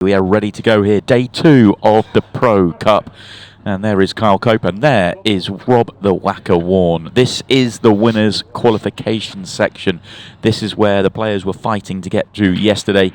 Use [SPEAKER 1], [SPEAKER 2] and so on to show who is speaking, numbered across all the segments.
[SPEAKER 1] We are ready to go here. Day 2 of the Pro Cup. And there is Kyle Cope, and there is Rob the Whacker Wharne. This is the winners' qualification section. This is where the players were fighting to get to yesterday.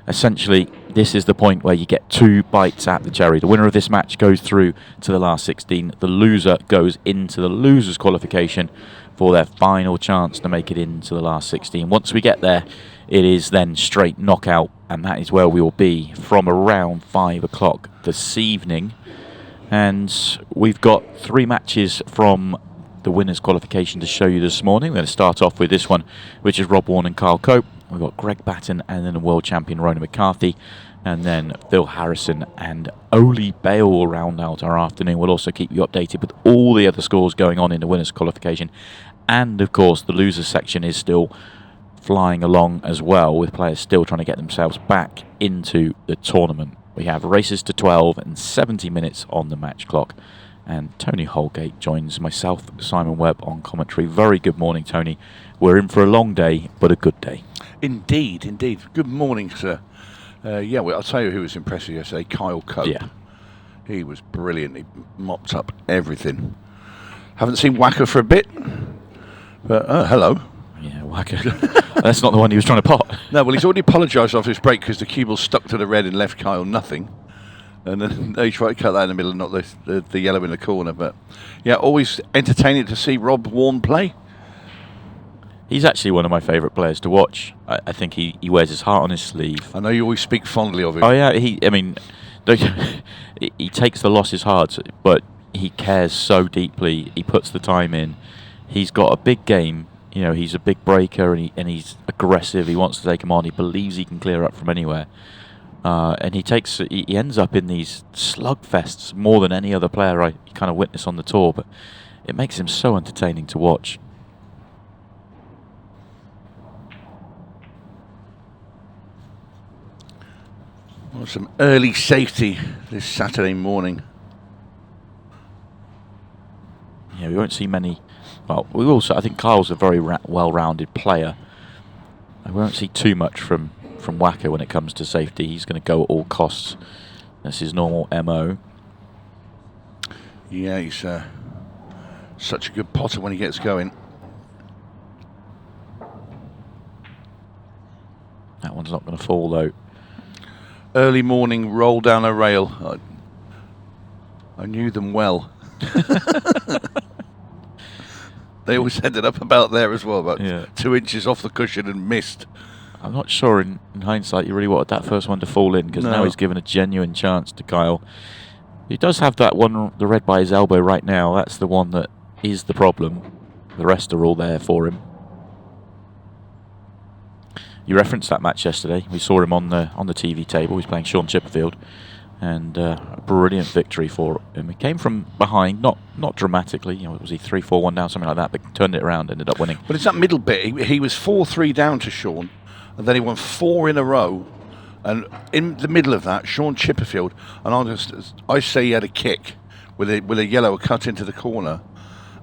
[SPEAKER 1] Essentially, this is the point where you get 2 bites at the cherry. The winner of this match goes through to the last 16. The loser goes into the losers' qualification for their final chance to make it into the last 16. Once we get there, it is then straight knockout, and that is where we will be from around 5 o'clock this evening. And we've got 3 matches from the winners' qualification to show you this morning. We're going to start off with this one, which is Rob Wharne and Kyle Cope. We've got Greg Batten and then the world champion Rona McCarthy. And then Phil Harrison and Oli Bale will round out our afternoon. We'll also keep you updated with all the other scores going on in the winners' qualification. And, of course, the losers' section is still flying along as well, with players still trying to get themselves back into the tournament. We have races to 12 and 70 minutes on the match clock. And Tony Holgate joins myself, Simon Webb, on commentary. Very good morning, Tony. We're in for a long day, but a good day.
[SPEAKER 2] Indeed, indeed. Good morning, sir. Well, I'll tell you who was impressive yesterday, Kyle Cope.
[SPEAKER 1] Yeah.
[SPEAKER 2] He was brilliant. He mopped up everything. Haven't seen Whacker for a bit, but hello.
[SPEAKER 1] Yeah, Whacker. That's not the one he was trying to pot.
[SPEAKER 2] No, well, he's already apologised after his break because the cue ball stuck to the red and left Kyle nothing. And then he tried to cut that in the middle and not the yellow in the corner. But, yeah, always entertaining to see Rob Wharne play.
[SPEAKER 1] He's actually one of my favourite players to watch. I think he wears his heart on his sleeve.
[SPEAKER 2] I know you always speak fondly of him.
[SPEAKER 1] Oh, yeah. He takes the losses hard, but he cares so deeply. He puts the time in. He's got a big game. You know, he's a big breaker and he's aggressive. He wants to take him on. He believes he can clear up from anywhere. And he ends up in these slugfests more than any other player I kind of witness on the tour. But it makes him so entertaining to watch.
[SPEAKER 2] Well, some early safety this Saturday morning.
[SPEAKER 1] Yeah, we won't see many. Well, we also, I think Kyle's a very well-rounded player. We won't see too much from Whacker when it comes to safety. He's going to go at all costs. That's his normal MO.
[SPEAKER 2] Yeah, he's such a good potter when he gets going.
[SPEAKER 1] That one's not going to fall, though.
[SPEAKER 2] Early morning roll down a rail. I knew them well. They always ended up about there as well, about 2 inches off the cushion and missed.
[SPEAKER 1] I'm not sure in hindsight you really wanted that first one to fall in, because now he's given a genuine chance to Kyle. He does have that one, the red by his elbow right now. That's the one that is the problem. The rest are all there for him. You referenced that match yesterday. We saw him on the TV table. He's playing Sean Chipperfield, and a brilliant victory for him. He came from behind, not dramatically. You know, was he 3-4-1 down, something like that, but turned it around, ended up winning.
[SPEAKER 2] But it's that middle bit. He was 4-3 down to Sean, and then he won 4 in a row. And in the middle of that, Sean Chipperfield, and I say he had a kick with a yellow cut into the corner,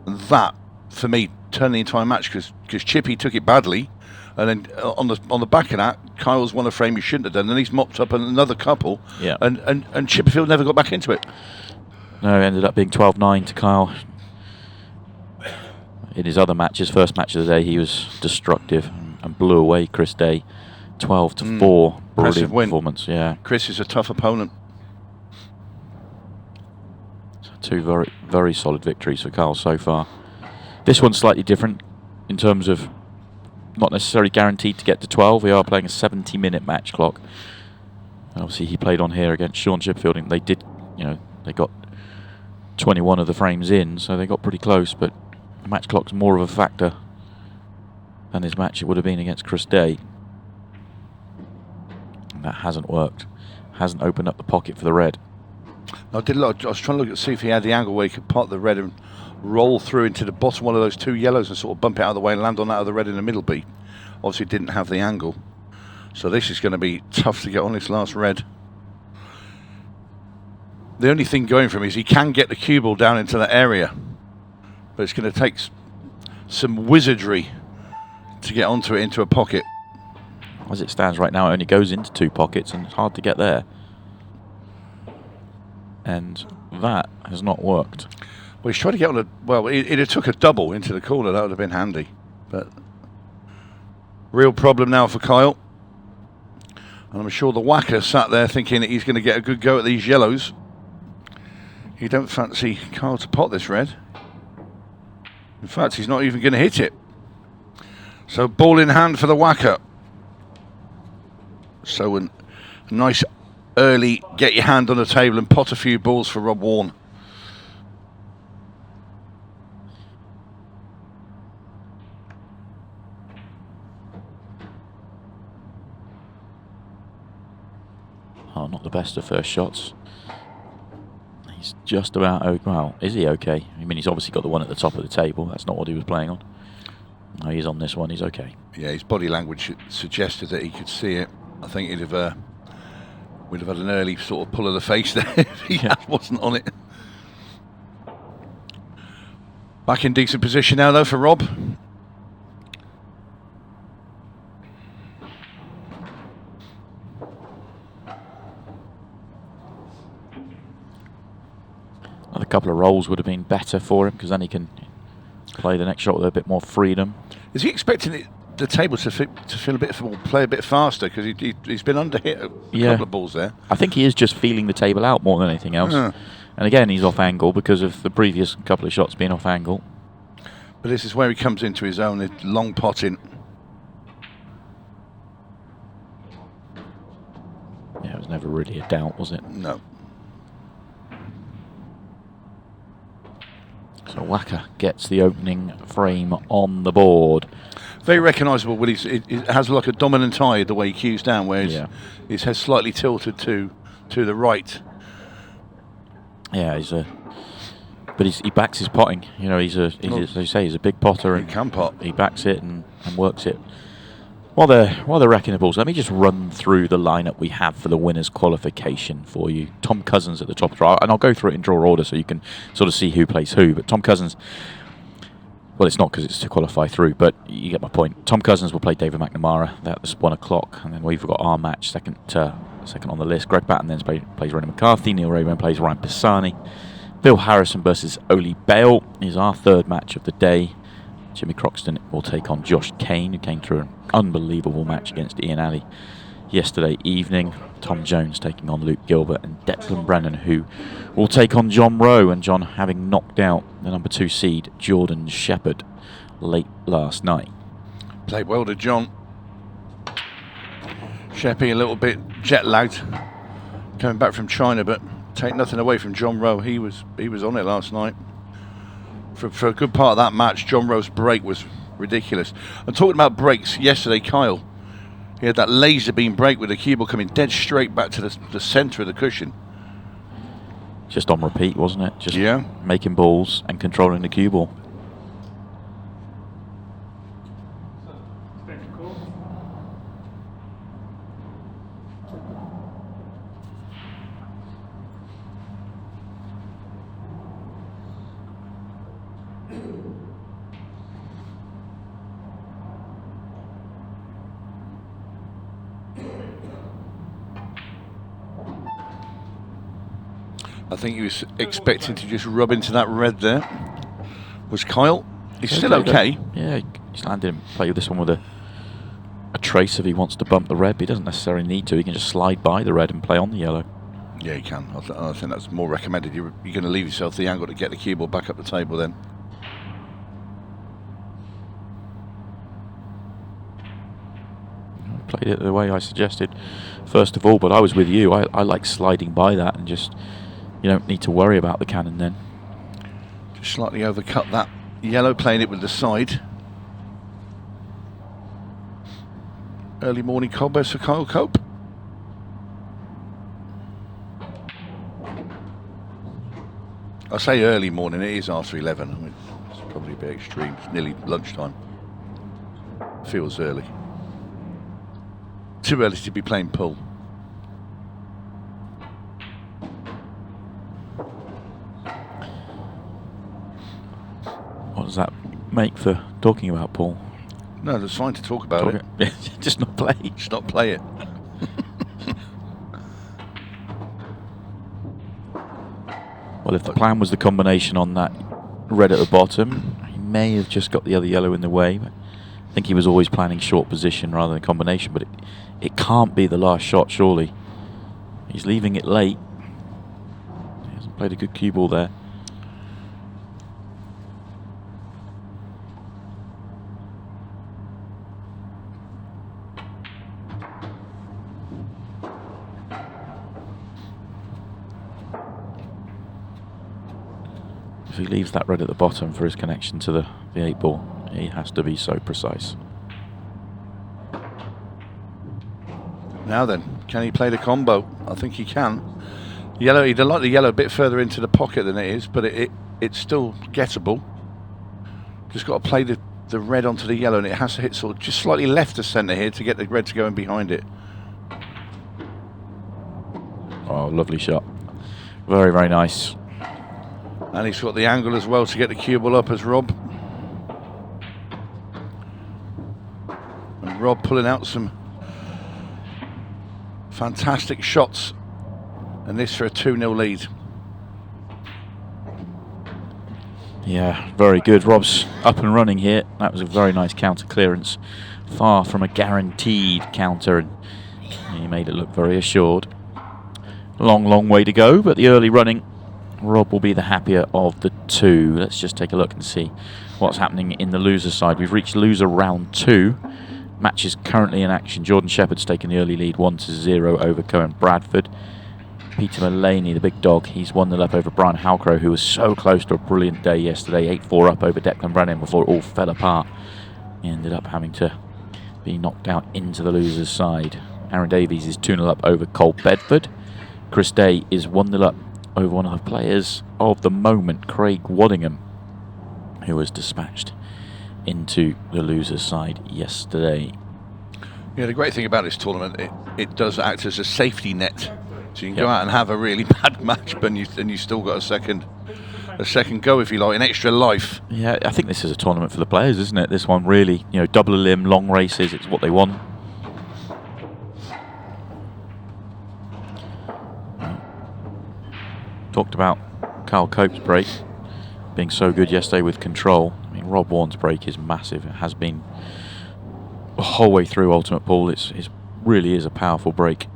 [SPEAKER 2] and that for me turned the entire match because Chippy took it badly. And then on the back of that, Kyle's won a frame he shouldn't have done. Then he's mopped up another couple.
[SPEAKER 1] Yeah.
[SPEAKER 2] And Chipperfield never got back into it.
[SPEAKER 1] No, it ended up being 12-9 to Kyle. In his other match, his first match of the day, he was destructive and blew away Chris Day, 12-4. Brilliant performance. Yeah.
[SPEAKER 2] Chris is a tough opponent.
[SPEAKER 1] 2 very, very solid victories for Kyle so far. This one's slightly different in terms of not necessarily guaranteed to get to 12. We are playing a 70-minute match clock. And obviously, he played on here against Sean Chipperfield, and they did, they got 21 of the frames in, so they got pretty close. But the match clock's more of a factor than his match it would have been against Chris Day. And that hasn't worked. Hasn't opened up the pocket for the red.
[SPEAKER 2] I was trying to look at see if he had the angle where he could pot the red and roll through into the bottom one of those 2 yellows and sort of bump it out of the way and land on that of the red in the middle beat. Obviously didn't have the angle. So this is going to be tough to get on this last red. The only thing going for him is he can get the cue ball down into that area. But it's going to take some wizardry to get onto it into a pocket.
[SPEAKER 1] As it stands right now, it only goes into 2 pockets and it's hard to get there. and that has not worked.
[SPEAKER 2] Well, he's trying to get on a... Well, it'd have took a double into the corner. That would have been handy. But real problem now for Kyle. And I'm sure the whacker sat there thinking that he's going to get a good go at these yellows. You don't fancy Kyle to pot this red. In fact, he's not even going to hit it. So ball in hand for the whacker. So a nice early get your hand on the table and pot a few balls for Rob Wharne.
[SPEAKER 1] Oh, not the best of first shots. He's just about okay. Well, is he okay? I mean, he's obviously got the one at the top of the table. That's not what he was playing on. No, he's on this one. He's okay.
[SPEAKER 2] Yeah, his body language suggested that he could see it. I think we'd have had an early sort of pull of the face there if he wasn't on it. Back in decent position now, though, for Rob.
[SPEAKER 1] Another couple of rolls would have been better for him, because then he can play the next shot with a bit more freedom.
[SPEAKER 2] Is he expecting the table to feel a bit more, play a bit faster, because he's been under hit a couple of balls there?
[SPEAKER 1] I think he is just feeling the table out more than anything else. And again, he's off angle because of the previous couple of shots being off angle.
[SPEAKER 2] But this is where he comes into his own, long potting.
[SPEAKER 1] Yeah, it was never really a doubt, was it?
[SPEAKER 2] No.
[SPEAKER 1] So Whacker gets the opening frame on the board.
[SPEAKER 2] Very recognisable. Well, it has like a dominant eye the way he cues down, where his head's slightly tilted to the right.
[SPEAKER 1] Yeah, but he backs his potting. You know, as you say, he's a big potter, and
[SPEAKER 2] he can pot.
[SPEAKER 1] He backs it and works it. While they're wrecking the balls, let me just run through the lineup we have for the winners' qualification for you. Tom Cousins at the top draw, and I'll go through it in draw order so you can sort of see who plays who. But Tom Cousins, well, it's not because it's to qualify through, but you get my point. Tom Cousins will play David McNamara. That's 1 o'clock, and then we've got our match second on the list. Greg Batten then plays Ronnie McCarthy. Neil Rayburn plays Ryan Pisani. Bill Harrison versus Oli Bale is our third match of the day. Jimmy Croxton will take on Josh Kane, who came through an unbelievable match against Ian Alley yesterday evening. Tom Jones taking on Luke Gilbert, and Declan Brennan, who will take on John Rowe, and John having knocked out the number 2 seed Jordan Shepherd late last night.
[SPEAKER 2] Played well to John. Sheppy a little bit jet lagged coming back from China, but take nothing away from John Rowe. He was on it last night. For a good part of that match, John Rowe's break was ridiculous. And talking about breaks, yesterday Kyle, he had that laser beam break with the cue ball coming dead straight back to the centre of the cushion.
[SPEAKER 1] Just on repeat, wasn't it? Just making balls and controlling the cue ball.
[SPEAKER 2] I think he was expecting to just rub into that red there. Was Kyle? He's still okay.
[SPEAKER 1] Yeah, he's landed and play with this one with a trace if he wants to bump the red, but he doesn't necessarily need to. He can just slide by the red and play on the yellow.
[SPEAKER 2] Yeah, he can. I think that's more recommended. You're going to leave yourself the angle to get the cue ball back up the table then.
[SPEAKER 1] Played it the way I suggested first of all, but I was with you. I like sliding by that, and just, you don't need to worry about the cannon then.
[SPEAKER 2] Just slightly overcut that yellow, playing it with the side. Early morning cobwebs for Kyle Cope. I say early morning, it is after 11. I mean, it's probably a bit extreme. It's nearly lunchtime. Feels early. Too early to be playing pool.
[SPEAKER 1] What does that make for talking about pool?
[SPEAKER 2] No, that's fine to talk about it.
[SPEAKER 1] Just not play.
[SPEAKER 2] Just not play it.
[SPEAKER 1] Well, if the plan was the combination on that red at the bottom, he may have just got the other yellow in the way. But I think he was always planning short position rather than combination, but it can't be the last shot, surely. He's leaving it late. He hasn't played a good cue ball there. If he leaves that red at the bottom for his connection to the 8 ball, he has to be so precise.
[SPEAKER 2] Now then, can he play the combo? I think he can. Yellow, he'd like the yellow a bit further into the pocket than it is, but it's still gettable. Just got to play the red onto the yellow, and it has to hit sort of just slightly left of centre here to get the red to go in behind it.
[SPEAKER 1] Oh, lovely shot. Very, very nice.
[SPEAKER 2] And he's got the angle as well to get the cue ball up as Rob. And Rob pulling out some fantastic shots. And this for a 2-0 lead.
[SPEAKER 1] Yeah, very good. Rob's up and running here. That was a very nice counter clearance. Far from a guaranteed counter, and he made it look very assured. Long, long way to go, but the early running, Rob will be the happier of the two. Let's just take a look and see what's happening in the loser side. We've reached loser round 2. Match is currently in action. Jordan Shepherd's taken the early lead 1-0 over Cohen Bradford. Peter Mullaney, the big dog, he's 1-0 up over Brian Halcrow, who was so close to a brilliant day yesterday. 8-4 up over Declan Brennan before it all fell apart. He ended up having to be knocked out into the loser's side. Aaron Davies is 2-0 up over Cole Bedford. Chris Day is 1-0 up over one of the players of the moment, Craig Waddingham, who was dispatched into the loser's side yesterday.
[SPEAKER 2] Yeah, the great thing about this tournament, it does act as a safety net. So you can go out and have a really bad match, but you still got a second go, if you like, an extra life.
[SPEAKER 1] Yeah, I think this is a tournament for the players, isn't it? This one really, double a limb, long races, it's what they want. Talked about Carl Cope's break being so good yesterday with control. I mean, Rob Wharne's break is massive. It has been the whole way through Ultimate Pool. It really is a powerful break.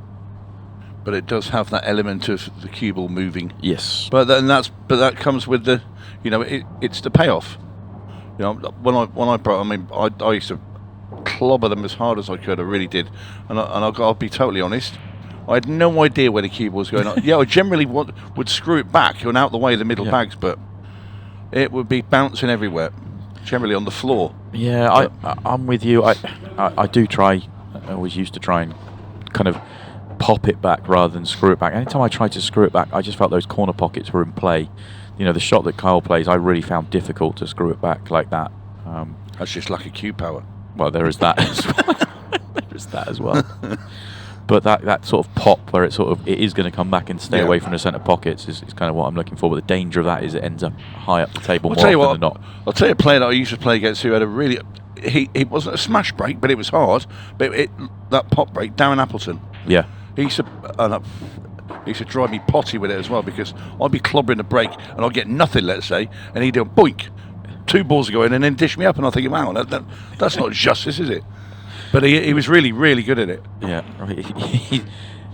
[SPEAKER 2] But it does have that element of the cue ball moving.
[SPEAKER 1] Yes.
[SPEAKER 2] But that comes with the, it's the payoff. When I broke, I used to clobber them as hard as I could. I really did, and I'll be totally honest. I had no idea where the cue ball was going on. Yeah, I generally would screw it back and out the way of the middle bags, but it would be bouncing everywhere, generally on the floor.
[SPEAKER 1] Yeah, I'm with you. I do try. I always used to try and kind of pop it back rather than screw it back. Anytime I tried to screw it back, I just felt those corner pockets were in play. The shot that Kyle plays, I really found difficult to screw it back like that.
[SPEAKER 2] That's just like a cue power.
[SPEAKER 1] Well, there is that as well. There is that as well. But that sort of pop where it is going to come back and stay away from the centre pockets is kind of what I'm looking for. But the danger of that is it ends up high up the table more often than not.
[SPEAKER 2] I'll tell you a player that I used to play against who had a really... He wasn't a smash break, but it was hard. But that pop break, Darren Appleton.
[SPEAKER 1] Yeah.
[SPEAKER 2] He used to drive me potty with it as well, because I'd be clobbering the break and I'd get nothing, let's say, and he'd do a boink, 2 balls go in and then dish me up, and I'm thinking, wow, that's not justice, is it? But he was really, really good at it.
[SPEAKER 1] Yeah,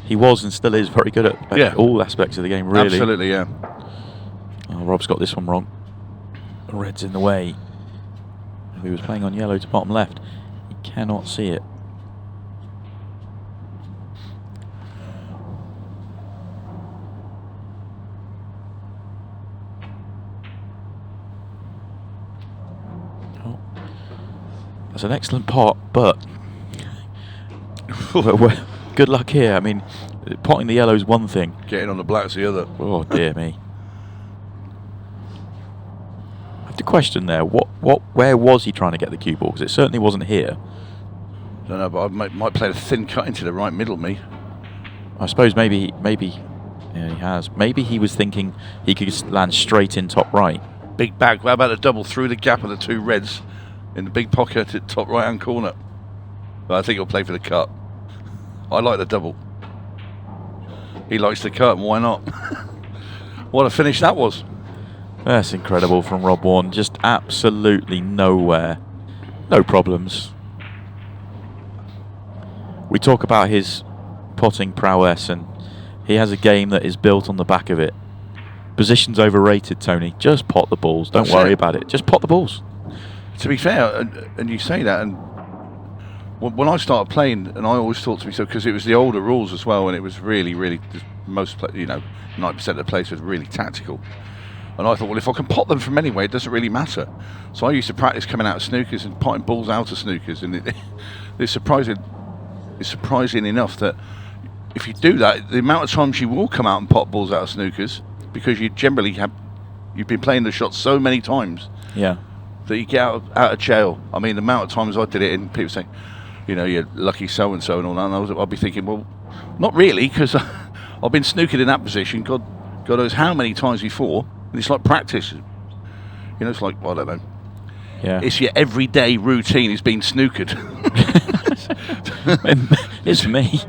[SPEAKER 1] he was and still is very good at all aspects of the game, really.
[SPEAKER 2] Absolutely, yeah.
[SPEAKER 1] Oh, Rob's got this one wrong. Red's in the way. He was playing on yellow to bottom left. He cannot see it. Oh. That's an excellent pot, but good luck here. I mean, potting the yellow is one thing.
[SPEAKER 2] Getting on the black's the other.
[SPEAKER 1] Oh, dear me. I have to question there. Where was he trying to get the cue ball? Because it certainly wasn't here.
[SPEAKER 2] I don't know, but I might play a thin cut into the right middle, me.
[SPEAKER 1] I suppose maybe he has. Maybe he was thinking he could land straight in top right.
[SPEAKER 2] Big bag. How about a double through the gap of the 2 reds in the big pocket at top right hand corner? But I think he'll play for the cut. I like the double. He likes the cut, and why not? What a finish that was.
[SPEAKER 1] That's incredible from Rob Wharne. Just absolutely nowhere. No problems. We talk about his potting prowess, and he has a game that is built on the back of it. Position's overrated, Tony. Just pot the balls. Don't worry about it. Just pot the balls.
[SPEAKER 2] To be fair, and you say that, and when I started playing, and I always thought to myself, because it was the older rules as well, and it was really, most, 90% of the players was really tactical. And I thought, well, if I can pot them from anywhere, it doesn't really matter. So I used to practice coming out of snookers and potting balls out of snookers, and it's surprising enough that if you do that, the amount of times you will come out and pot balls out of snookers, because you've been playing the shot so many times.
[SPEAKER 1] Yeah.
[SPEAKER 2] That you get out of jail. I mean, the amount of times I did it, and people say, you're lucky so and so and all that. And I'd be thinking, well, not really, because I've been snookered in that position. God knows how many times before. And it's like practice. It's like, I don't know.
[SPEAKER 1] Yeah.
[SPEAKER 2] It's your everyday routine is being snookered.
[SPEAKER 1] It's me.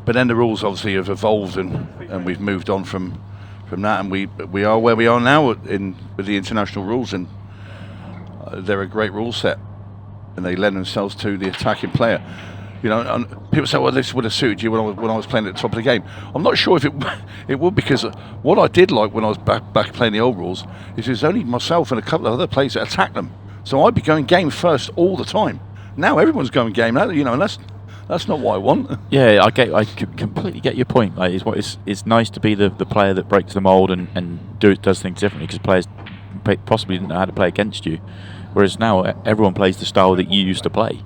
[SPEAKER 2] But then the rules obviously have evolved, and we've moved on from that, and we are where we are now with the international rules, and they're a great rule set, and they lend themselves to the attacking player. And people say, well, this would have suited you when I was playing at the top of the game. I'm not sure if it would, because what I did like when I was back playing the old rules is there's only myself and a couple of other players that attack them. So I'd be going game first all the time. Now everyone's going game, and that's not what I want.
[SPEAKER 1] Yeah, I completely get your point. Like, it's nice to be the player that breaks the mold and does things differently, because players possibly didn't know how to play against you, whereas now everyone plays the style that you used to play.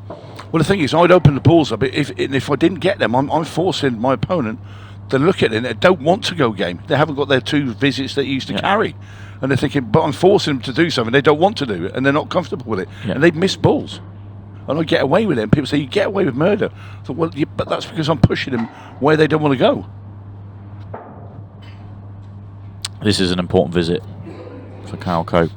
[SPEAKER 2] Well, the thing is, I'd open the balls up. If I didn't get them, I'm forcing my opponent to look at it, and they don't want to go game. They haven't got their 2 visits they used to carry. And they're thinking, but I'm forcing them to do something they don't want to do, and they're not comfortable with it. Yeah. And they miss balls. And I get away with it. And people say, you get away with murder. I thought, well, but that's because I'm pushing them where they don't want to go.
[SPEAKER 1] This is an important visit for Kyle Cope.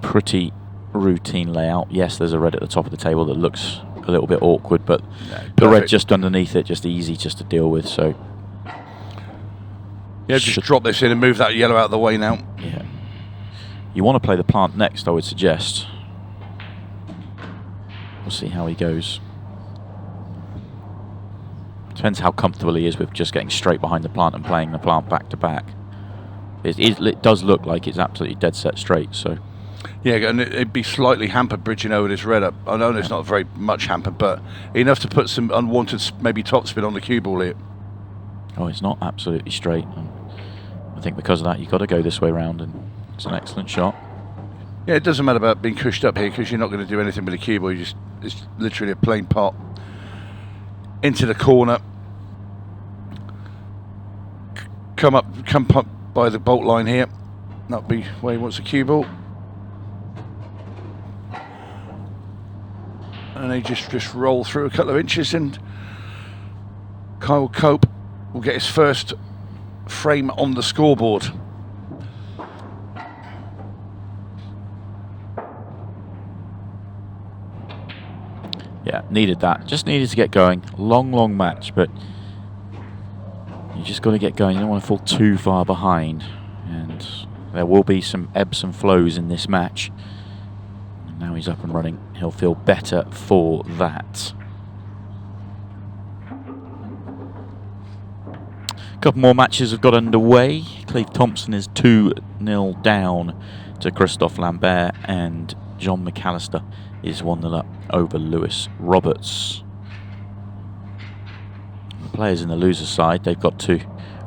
[SPEAKER 1] Pretty routine layout. Yes, there's a red at the top of the table that looks a little bit awkward, but the red just underneath it, just easy just to deal with. So
[SPEAKER 2] yeah, just drop this in and move that yellow out of the way now.
[SPEAKER 1] Yeah. You want to play the plant next, I would suggest. We'll see how he goes. Depends how comfortable he is with just getting straight behind the plant and playing the plant back to back. It does look like it's absolutely dead set straight, so.
[SPEAKER 2] Yeah, and it'd be slightly hampered bridging over this red up. I know it's not very much hampered, but enough to put some unwanted, maybe topspin on the cue ball here.
[SPEAKER 1] Oh, it's not absolutely straight. And I think because of that, you've got to go this way round, and it's an excellent shot.
[SPEAKER 2] Yeah, it doesn't matter about being cushed up here, because you're not going to do anything with the cue ball. It's literally a plain pot into the corner. Come up by the bolt line here. That'll be where he wants the cue ball. And they just roll through a couple of inches, and Kyle Cope will get his first frame on the scoreboard.
[SPEAKER 1] Yeah, needed that. Just needed to get going. Long match, but you just got to get going. You don't want to fall too far behind. And there will be some ebbs and flows in this match. And now he's up and running. He'll feel better for that. A couple more matches have got underway. Cleve Thompson is 2-0 down to Christophe Lambert, and John McAllister is 1-0 up over Lewis Roberts. The players in the loser's side, they've got to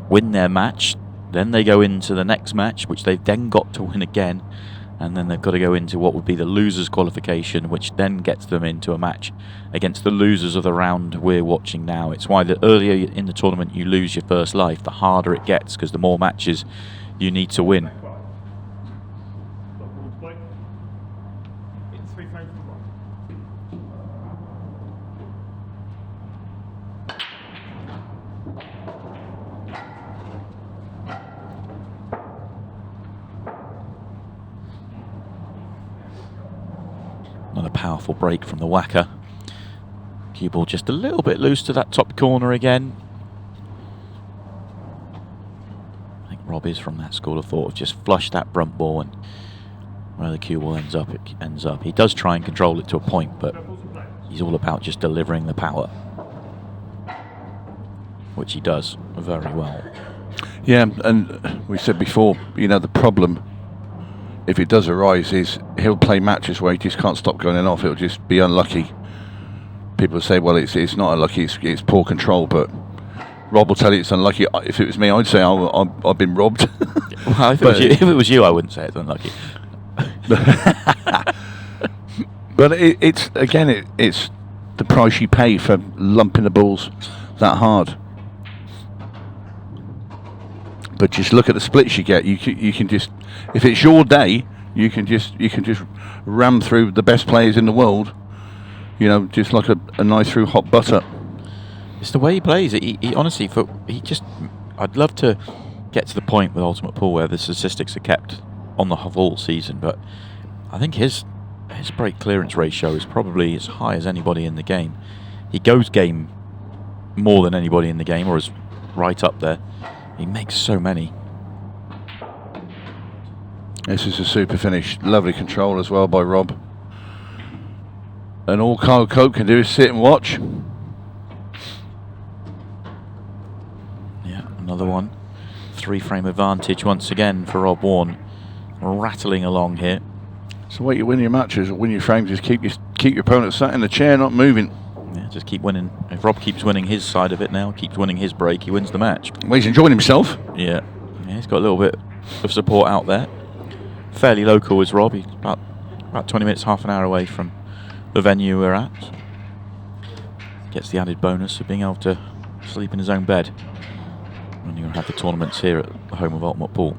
[SPEAKER 1] win their match, then they go into the next match, which they've then got to win again, and then they've got to go into what would be the loser's qualification, which then gets them into a match against the losers of the round we're watching now. It's why the earlier in the tournament you lose your first life, the harder it gets, because the more matches you need to win. Another powerful break from the whacker. Cue ball just a little bit loose to that top corner again. Rob is from that school of thought of just flush that brunt ball, and where the cue ball ends up, it ends up. He does try and control it to a point, but he's all about just delivering the power, which he does very well.
[SPEAKER 2] Yeah, and we said before, the problem, if it does arise, is he'll play matches where he just can't stop going off. It'll just be unlucky. People say, well, it's not unlucky, it's poor control, but Rob will tell you it's unlucky. If it was me, I'd say I've been robbed.
[SPEAKER 1] Well, if it was you, I wouldn't say it's unlucky.
[SPEAKER 2] But it's the price you pay for lumping the balls that hard. But just look at the splits you get. You can just, if it's your day, you can just ram through the best players in the world. Just like a knife through hot butter.
[SPEAKER 1] It's the way he plays it. He honestly, I'd love to get to the point with Ultimate Pool where the statistics are kept on the whole season, but I think his break clearance ratio is probably as high as anybody in the game. He goes game more than anybody in the game, or is right up there. He makes so many.
[SPEAKER 2] This is a super finish. Lovely control as well by Rob. And all Kyle Cope can do is sit and watch.
[SPEAKER 1] Yeah, another one. 3-frame advantage once again for Rob Wharne. Rattling along here.
[SPEAKER 2] So the way you win your matches or win your frames is keep your opponent sat in the chair, not moving.
[SPEAKER 1] Yeah, just keep winning. If Rob keeps winning his side of it now, keeps winning his break, he wins the match.
[SPEAKER 2] Well, he's enjoying himself.
[SPEAKER 1] Yeah, he's got a little bit of support out there. Fairly local is Rob. He's about 20 minutes, half an hour away from the venue we're at. Gets the added bonus of being able to sleep in his own bed when you have the tournaments here at the home of Ultimate Pool.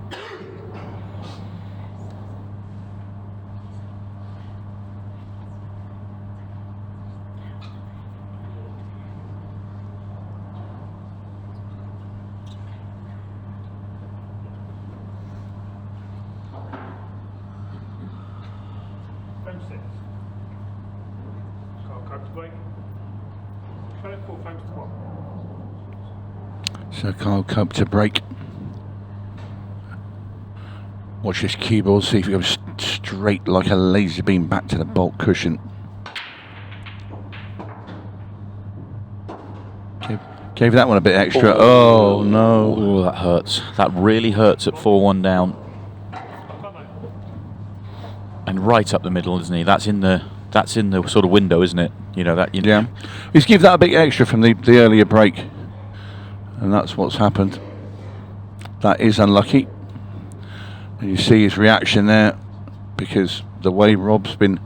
[SPEAKER 2] So Kyle Cope to break. Watch this cue ball, see if it goes straight like a laser beam back to the bolt cushion. Gave that one a bit extra. Oh no.
[SPEAKER 1] Oh, that hurts. That really hurts at 4-1 down. And right up the middle, isn't he? That's in the sort of window, isn't it?
[SPEAKER 2] Yeah. He's give that a bit extra from the earlier break. And that's what's happened. That is unlucky. And you see his reaction there, because the way Rob's been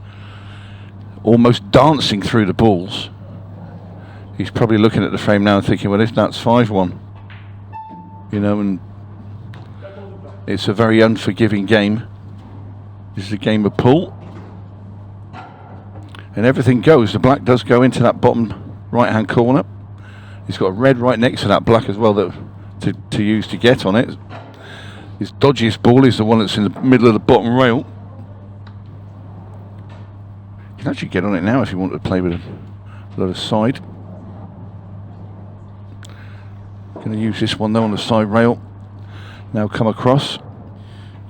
[SPEAKER 2] almost dancing through the balls, he's probably looking at the frame now and thinking, well, if that's 5-1, and it's a very unforgiving game. This is a game of pool. And everything goes. The black does go into that bottom right-hand corner. He's got a red right next to that black as well to use to get on it. His dodgiest ball is the one that's in the middle of the bottom rail. You can actually get on it now if you want to play with a lot of side. Going to use this one though on the side rail. Now come across.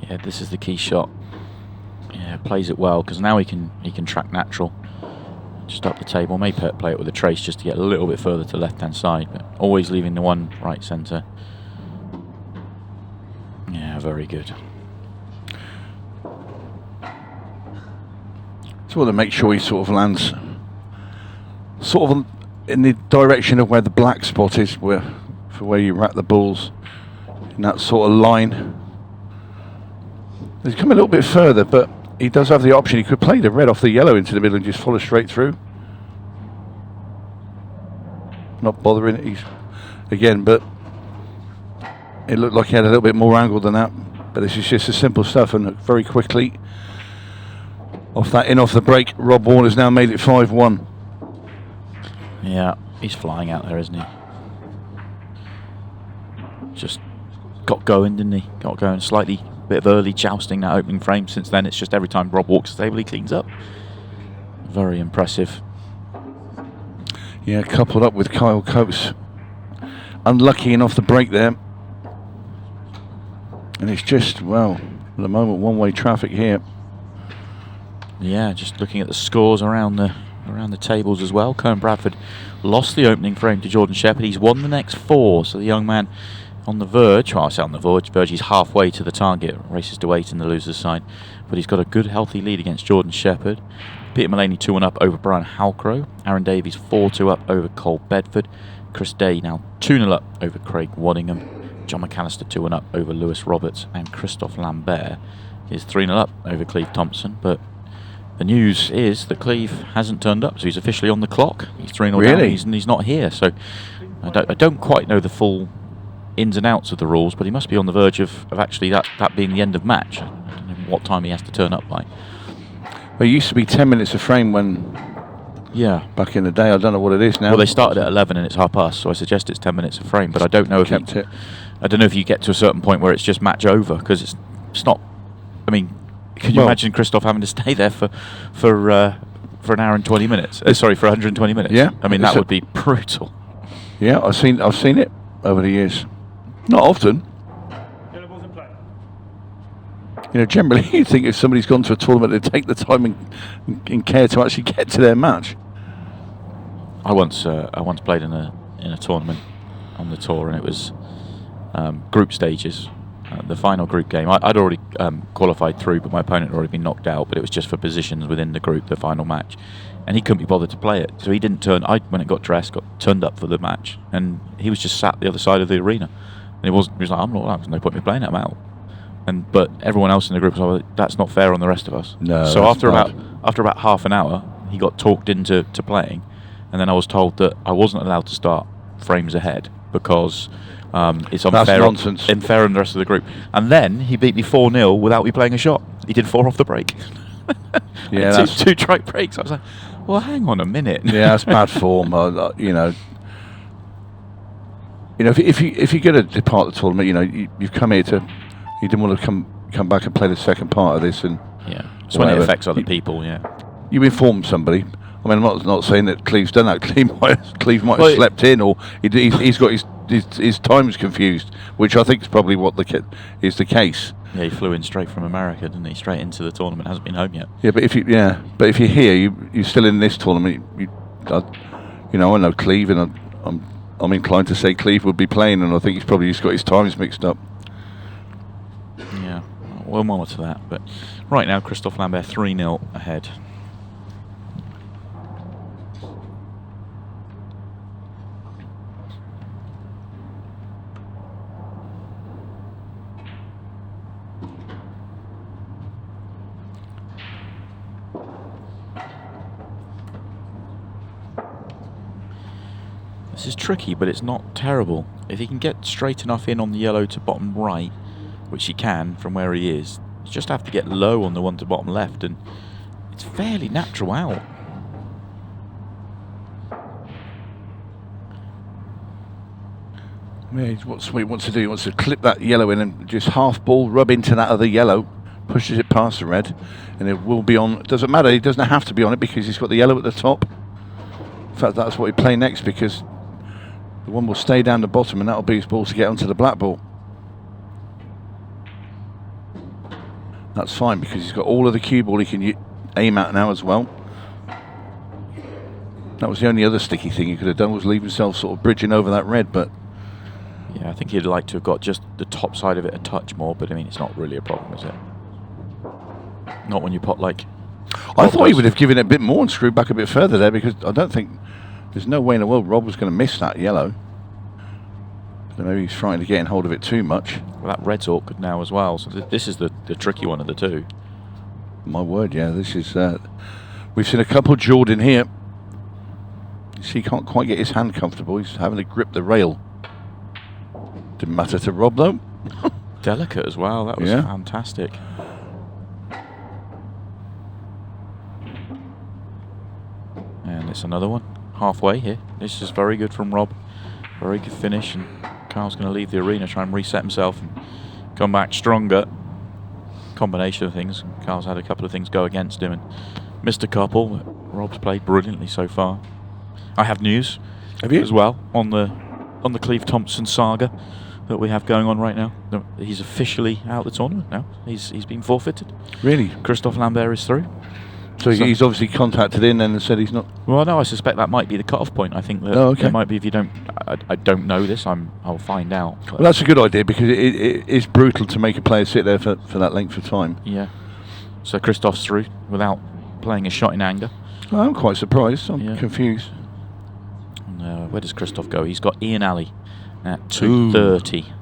[SPEAKER 1] Yeah, this is the key shot. Yeah, plays it well because now he can track natural. Just up the table, may play it with a trace just to get a little bit further to the left-hand side, but always leaving the one right centre. Yeah, very good.
[SPEAKER 2] Just want to make sure he sort of lands sort of in the direction of where the black spot is, for where you rack the balls, in that sort of line. He's come a little bit further, but he does have the option. He could play the red off the yellow into the middle and just follow straight through. Not bothering it. But it looked like he had a little bit more angle than that. But this is just the simple stuff, and very quickly off the break, Rob Wharne has now made it 5-1.
[SPEAKER 1] Yeah, he's flying out there, isn't he? Just got going, didn't he? Got going slightly. Bit of early jousting that opening frame. Since then, it's just every time Rob walks the table, he cleans up. Very impressive.
[SPEAKER 2] Yeah, coupled up with Kyle Coates. Unlucky enough the break there. And it's just, well, at the moment, one-way traffic here.
[SPEAKER 1] Yeah, just looking at the scores around the tables as well. Cohen Bradford lost the opening frame to Jordan Shepherd. He's won the next 4, so the young man on the verge. Well, I say on the verge. He's halfway to the target. Races to 8 in the loser's side, but he's got a good, healthy lead against Jordan Shepherd. Peter Mullaney 2-1 up over Brian Halcrow. Aaron Davies 4-2 up over Cole Bedford. Chris Day now 2-0 up over Craig Waddingham. John McAllister 2-1 up over Lewis Roberts, and Christophe Lambert is 3-0 up over Cleve Thompson. But the news is that Cleve hasn't turned up, so he's officially on the clock. He's 3-0 down, and he's not here. So I don't quite know the full ins and outs of the rules, but he must be on the verge of actually that being the end of match. I don't know what time he has to turn up by.
[SPEAKER 2] Well, it used to be 10 minutes a frame when...
[SPEAKER 1] Yeah.
[SPEAKER 2] Back in the day, I don't know what it is now.
[SPEAKER 1] Well, they started at 11 and it's 1:30, so I suggest it's 10 minutes a frame. But I don't know if I don't know if you get to a certain point where it's just match over, because it's not. I mean, can you imagine Christophe having to stay there for an hour and 20 minutes? Sorry, for 120 minutes.
[SPEAKER 2] Yeah.
[SPEAKER 1] I mean, that would be brutal.
[SPEAKER 2] Yeah, I've seen it over the years. Not often. You know, generally you think if somebody's gone to a tournament, they take the time and care to actually get to their match.
[SPEAKER 1] I once played in a tournament on the tour, and it was group stages. The final group game, I'd already qualified through, but my opponent had already been knocked out. But it was just for positions within the group, the final match, and he couldn't be bothered to play it, so he didn't turn. I went and got dressed, got turned up for the match, and he was just sat the other side of the arena, and he was like, "I'm not. There's no point in me playing it. I'm out." But everyone else in the group was like, "That's not fair on the rest of us."
[SPEAKER 2] No.
[SPEAKER 1] So after about half an hour, he got talked into playing, and then I was told that I wasn't allowed to start frames ahead because it's unfair.
[SPEAKER 2] That's nonsense.
[SPEAKER 1] Unfair on the rest of the group. And then he beat me 4-0 without me playing a shot. He did 4 off the break.
[SPEAKER 2] Yeah,
[SPEAKER 1] two strike breaks. I was like, well, hang on a minute.
[SPEAKER 2] Yeah, that's bad form. You know, if you're going to depart the tournament, you know, you've come here to. You didn't want to come back and play the second part of this, and
[SPEAKER 1] yeah, it's when it affects other people. Yeah,
[SPEAKER 2] you inform somebody. I mean, I'm not saying that Cleve's done that. Cleve might have slept in, or he's got his times confused, which I think is probably what is the case.
[SPEAKER 1] Yeah, he flew in straight from America, didn't he? Straight into the tournament. Hasn't been home yet.
[SPEAKER 2] Yeah, but if you're here, you're still in this tournament. I know Cleve, and I'm inclined to say Cleve would be playing, and I think he's probably just got his times mixed up.
[SPEAKER 1] Yeah, we'll monitor that. But right now, Christophe Lambert 3-0 ahead. This is tricky, but it's not terrible. If he can get straight enough in on the yellow to bottom right, which he can from where he is, you just have to get low on the one to bottom left, and it's fairly natural out.
[SPEAKER 2] Yeah, what he wants to do, he wants to clip that yellow in and just half ball, rub into that other yellow, pushes it past the red, and it will be on. It doesn't matter, he doesn't have to be on it because he's got the yellow at the top. In fact, that's what he play next, because the one will stay down the bottom, and that'll be his ball to get onto the black ball. That's fine, because he's got all of the cue ball he can aim at now as well. That was the only other sticky thing he could have done, was leave himself sort of bridging over that red, but...
[SPEAKER 1] Yeah, I think he'd like to have got just the top side of it a touch more, but I mean, it's not really a problem, is it? Not when you pot like...
[SPEAKER 2] I thought he would have given it a bit more and screwed back a bit further there, because I don't think... There's no way in the world Rob was going to miss that yellow. So maybe he's trying to get in hold of it too much.
[SPEAKER 1] Well, that red's awkward now as well, so this is the tricky one of the two.
[SPEAKER 2] My word, yeah, this is... we've seen a couple Jordan here. You see, he can't quite get his hand comfortable. He's having to grip the rail. Didn't matter to Rob, though.
[SPEAKER 1] Delicate as well, that was fantastic. And it's another one, halfway here. This is very good from Rob. Very good finish, and Carl's going to leave the arena, try and reset himself and come back stronger. Combination of things. Carl's had a couple of things go against him and missed a couple, but Rob's played brilliantly so far. I have news
[SPEAKER 2] as
[SPEAKER 1] well on the Cleve Thompson saga. that we have going on right now. He's officially out of the tournament now. He's been forfeited.
[SPEAKER 2] Really?
[SPEAKER 1] Christophe Lambert is through.
[SPEAKER 2] So he's obviously contacted in then and said he's not.
[SPEAKER 1] Well, no, I suspect that might be the cut-off point. I think that there might be, if you don't. I don't know this. I'll find out.
[SPEAKER 2] Well, that's a good idea because it is brutal to make a player sit there for that length of time.
[SPEAKER 1] Yeah. So Christophe's through without playing a shot in anger.
[SPEAKER 2] Well, I'm quite surprised. I'm confused.
[SPEAKER 1] And, where does Christophe go? He's got Ian Alley at 2:30.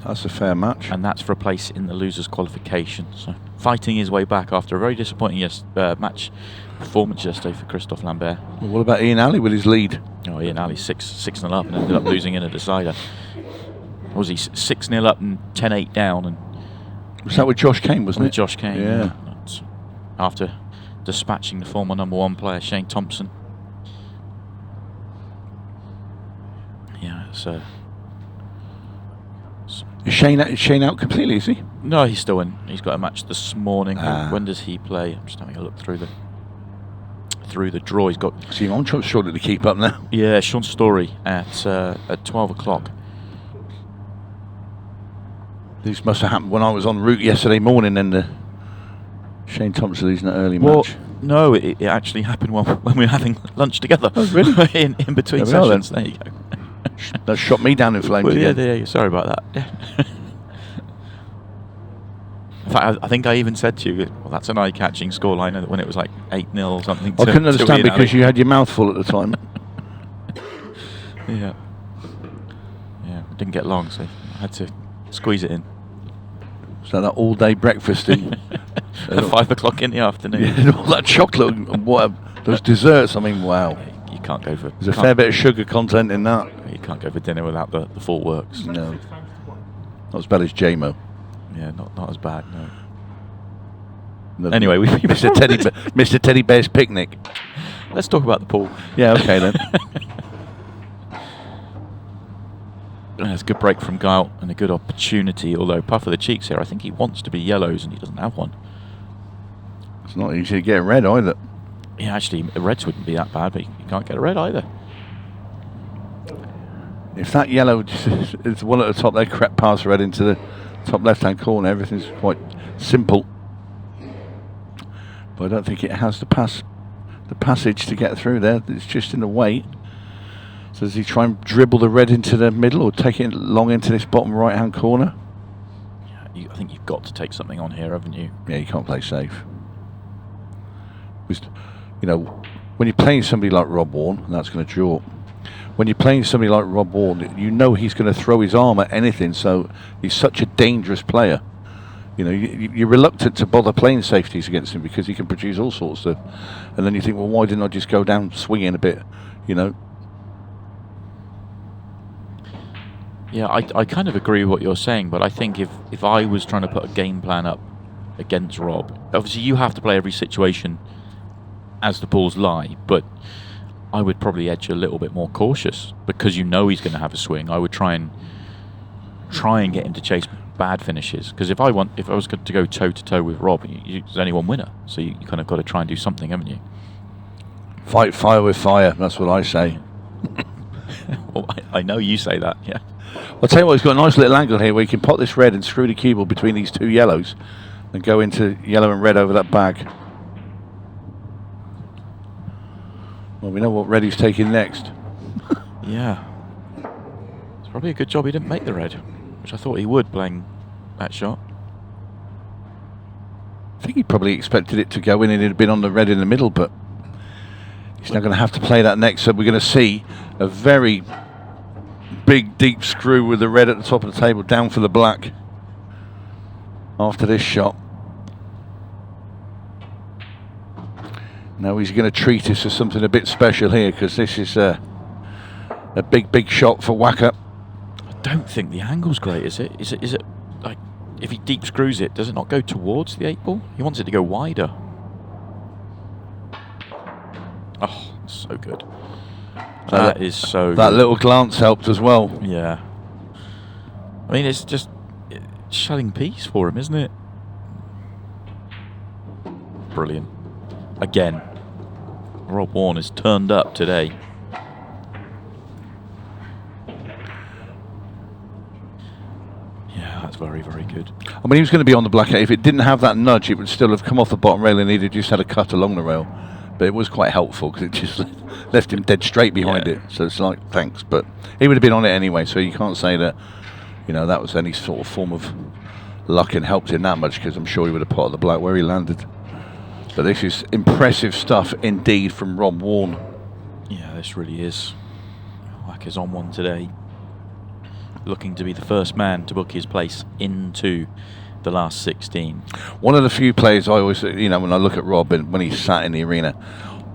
[SPEAKER 2] That's a fair match.
[SPEAKER 1] And that's for a place in the losers' qualification. So fighting his way back after a very disappointing match performance yesterday for Christophe Lambert.
[SPEAKER 2] Well, what about Ian Alley with his lead?
[SPEAKER 1] Oh, Ian Alley 6-0 up and ended up losing in a decider. Was he 6-0 up and 10-8 down? And
[SPEAKER 2] was that with Josh Kane, wasn't it?
[SPEAKER 1] With Josh Kane,
[SPEAKER 2] yeah.
[SPEAKER 1] After dispatching the former #1 player, Shane Thompson. Yeah, so...
[SPEAKER 2] Is Shane out completely, is he?
[SPEAKER 1] No, he's still in. He's got a match this morning. When does he play? I'm just having a look through the draw. He's got...
[SPEAKER 2] See, I'm struggling to keep up now.
[SPEAKER 1] Yeah, Sean Story at 12 o'clock.
[SPEAKER 2] This must have happened when I was en route yesterday morning and Shane Thompson losing an early match.
[SPEAKER 1] No, it actually happened when we were having lunch together.
[SPEAKER 2] Oh, really?
[SPEAKER 1] in between sessions. There you go.
[SPEAKER 2] That shot me down in flames again.
[SPEAKER 1] Yeah, sorry about that. Yeah. In fact, I think I even said to you, well, that's an eye-catching scoreline when it was like 8-0 or something.
[SPEAKER 2] I couldn't understand because you had your mouth full at the time.
[SPEAKER 1] Yeah, it didn't get long, so I had to squeeze it in.
[SPEAKER 2] So that all-day breakfast in
[SPEAKER 1] at 5 o'clock in the afternoon.
[SPEAKER 2] Yeah, and all that chocolate and what those desserts. I mean, wow.
[SPEAKER 1] You can't go for.
[SPEAKER 2] There's a fair bit of sugar content in that.
[SPEAKER 1] You can't go for dinner without the full works.
[SPEAKER 2] No, not as bad as JMO.
[SPEAKER 1] Yeah, not as bad. No.
[SPEAKER 2] No,
[SPEAKER 1] anyway,
[SPEAKER 2] Mr. Teddy Bear's picnic.
[SPEAKER 1] Let's talk about the pool.
[SPEAKER 2] Yeah, okay then.
[SPEAKER 1] It's a good break from Guile and a good opportunity, although puff of the cheeks here. I think he wants to be yellows and he doesn't have one.
[SPEAKER 2] It's not easy to get a red either.
[SPEAKER 1] Yeah, actually, reds wouldn't be that bad, but you can't get a red either.
[SPEAKER 2] If that yellow is the one at the top, they crept past red into the top left-hand corner. Everything's quite simple, but I don't think it has the passage to get through there. It's just in the way. So does he try and dribble the red into the middle or take it long into this bottom right-hand corner?
[SPEAKER 1] Yeah, I think you've got to take something on here, haven't you?
[SPEAKER 2] Yeah, you can't play safe. Because, you know, when you're playing somebody like Rob Wharne, and that's going to draw. When you're playing somebody like Rob Wharne, you know he's going to throw his arm at anything. So he's such a dangerous player. You know, you're reluctant to bother playing safeties against him because he can produce all sorts of. And then you think, well, why didn't I just go down swinging a bit? You know.
[SPEAKER 1] Yeah, I kind of agree with what you're saying, but I think if I was trying to put a game plan up against Rob, obviously you have to play every situation as the balls lie, but I would probably edge a little bit more cautious because you know he's going to have a swing. I would try and get him to chase bad finishes, because if I was to go toe-to-toe with Rob, there's only one winner, so you kind of got to try and do something, haven't you?
[SPEAKER 2] Fight fire with fire, that's what I say.
[SPEAKER 1] Well, I know you say that, yeah.
[SPEAKER 2] I'll tell you what, he's got a nice little angle here where you can pot this red and screw the cue ball between these two yellows and go into yellow and red over that bag. Well, we know what red he's taking next.
[SPEAKER 1] Yeah. It's probably a good job he didn't make the red, which I thought he would playing that shot.
[SPEAKER 2] I think he probably expected it to go in and it had been on the red in the middle, but he's now going to have to play that next. So we're going to see a very big deep screw with the red at the top of the table down for the black after this shot. Now he's going to treat us as something a bit special here, because this is a big shot for Wacker.
[SPEAKER 1] I don't think the angle's great, is it? Is it like, if he deep screws it, does it not go towards the 8 ball? He wants it to go wider. Oh, so good. That is so
[SPEAKER 2] That
[SPEAKER 1] good.
[SPEAKER 2] little glance helped as well.
[SPEAKER 1] Yeah. I mean, it's just shutting peace for him, isn't it? Brilliant. Again, Rob Wharne is turned up today. That's very, very good.
[SPEAKER 2] I mean, he was going to be on the black. If it didn't have that nudge, it would still have come off the bottom rail and he'd have just had a cut along the rail. But it was quite helpful because it just left him dead straight behind it. So it's like, thanks. But he would have been on it anyway, so you can't say that, that was any sort of form of luck and helped him that much, because I'm sure he would have potted the black where he landed. But this is impressive stuff indeed from Rob Wharne.
[SPEAKER 1] Yeah, this really is. Wacker's on one today, looking to be the first man to book his place into the last 16.
[SPEAKER 2] One of the few players I always, when I look at Rob and when he's sat in the arena,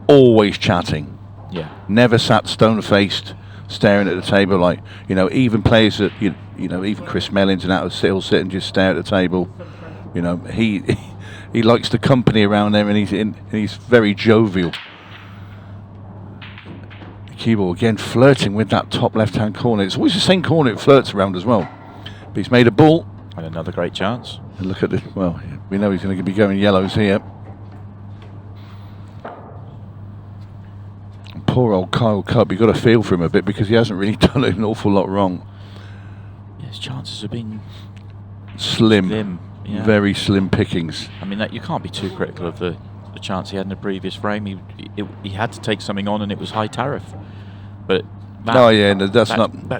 [SPEAKER 2] always chatting.
[SPEAKER 1] Yeah. Never
[SPEAKER 2] sat stone-faced, staring at the table like, even players that, even Chris Mellins and that will sit and just stare at the table. He likes the company around there, and he's very jovial. The cue ball again flirting with that top left-hand corner. It's always the same corner it flirts around as well. But he's made a ball.
[SPEAKER 1] And another great chance.
[SPEAKER 2] And look at this. Well, we know he's going to be going yellows here. And poor old Kyle Cupp, you've got to feel for him a bit because he hasn't really done an awful lot wrong.
[SPEAKER 1] Yeah, his chances have been
[SPEAKER 2] slim. Yeah. Very slim pickings.
[SPEAKER 1] I mean, you can't be too critical of the chance he had in the previous frame. He had to take something on, and it was high tariff. But that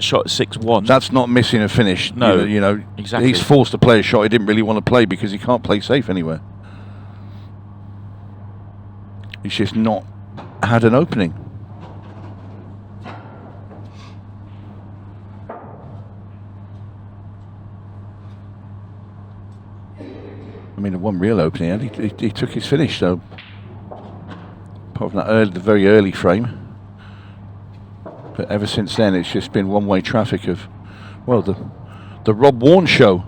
[SPEAKER 1] shot at 6-1.
[SPEAKER 2] That's not missing a finish.
[SPEAKER 1] No,
[SPEAKER 2] exactly. He's forced to play a shot he didn't really want to play because he can't play safe anywhere. He's just not had an opening. I mean, the one real opening, and he took his finish, though. Apart from that the very early frame. But ever since then, it's just been one-way traffic of, well, the Rob Wharne show.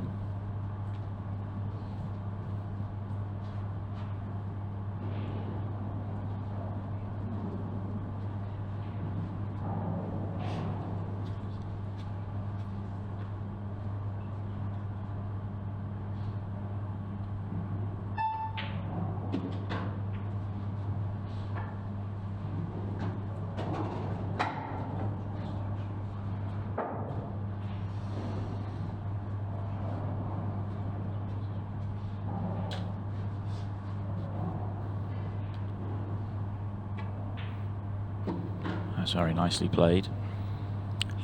[SPEAKER 1] That's very nicely played.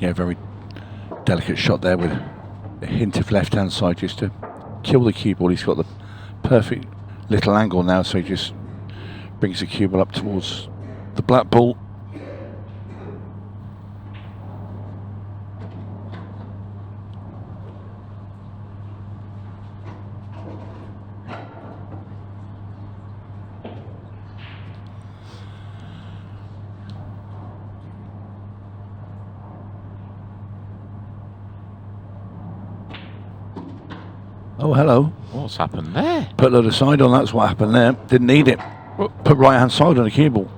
[SPEAKER 2] Yeah, very delicate shot there with a hint of left-hand side just to kill the cue ball. He's got the perfect little angle now, so he just brings the cue ball up towards the black ball. Oh, hello.
[SPEAKER 1] What's happened there?
[SPEAKER 2] Put the other side on, that's what happened there. Didn't need it. Put right-hand side on the cue ball.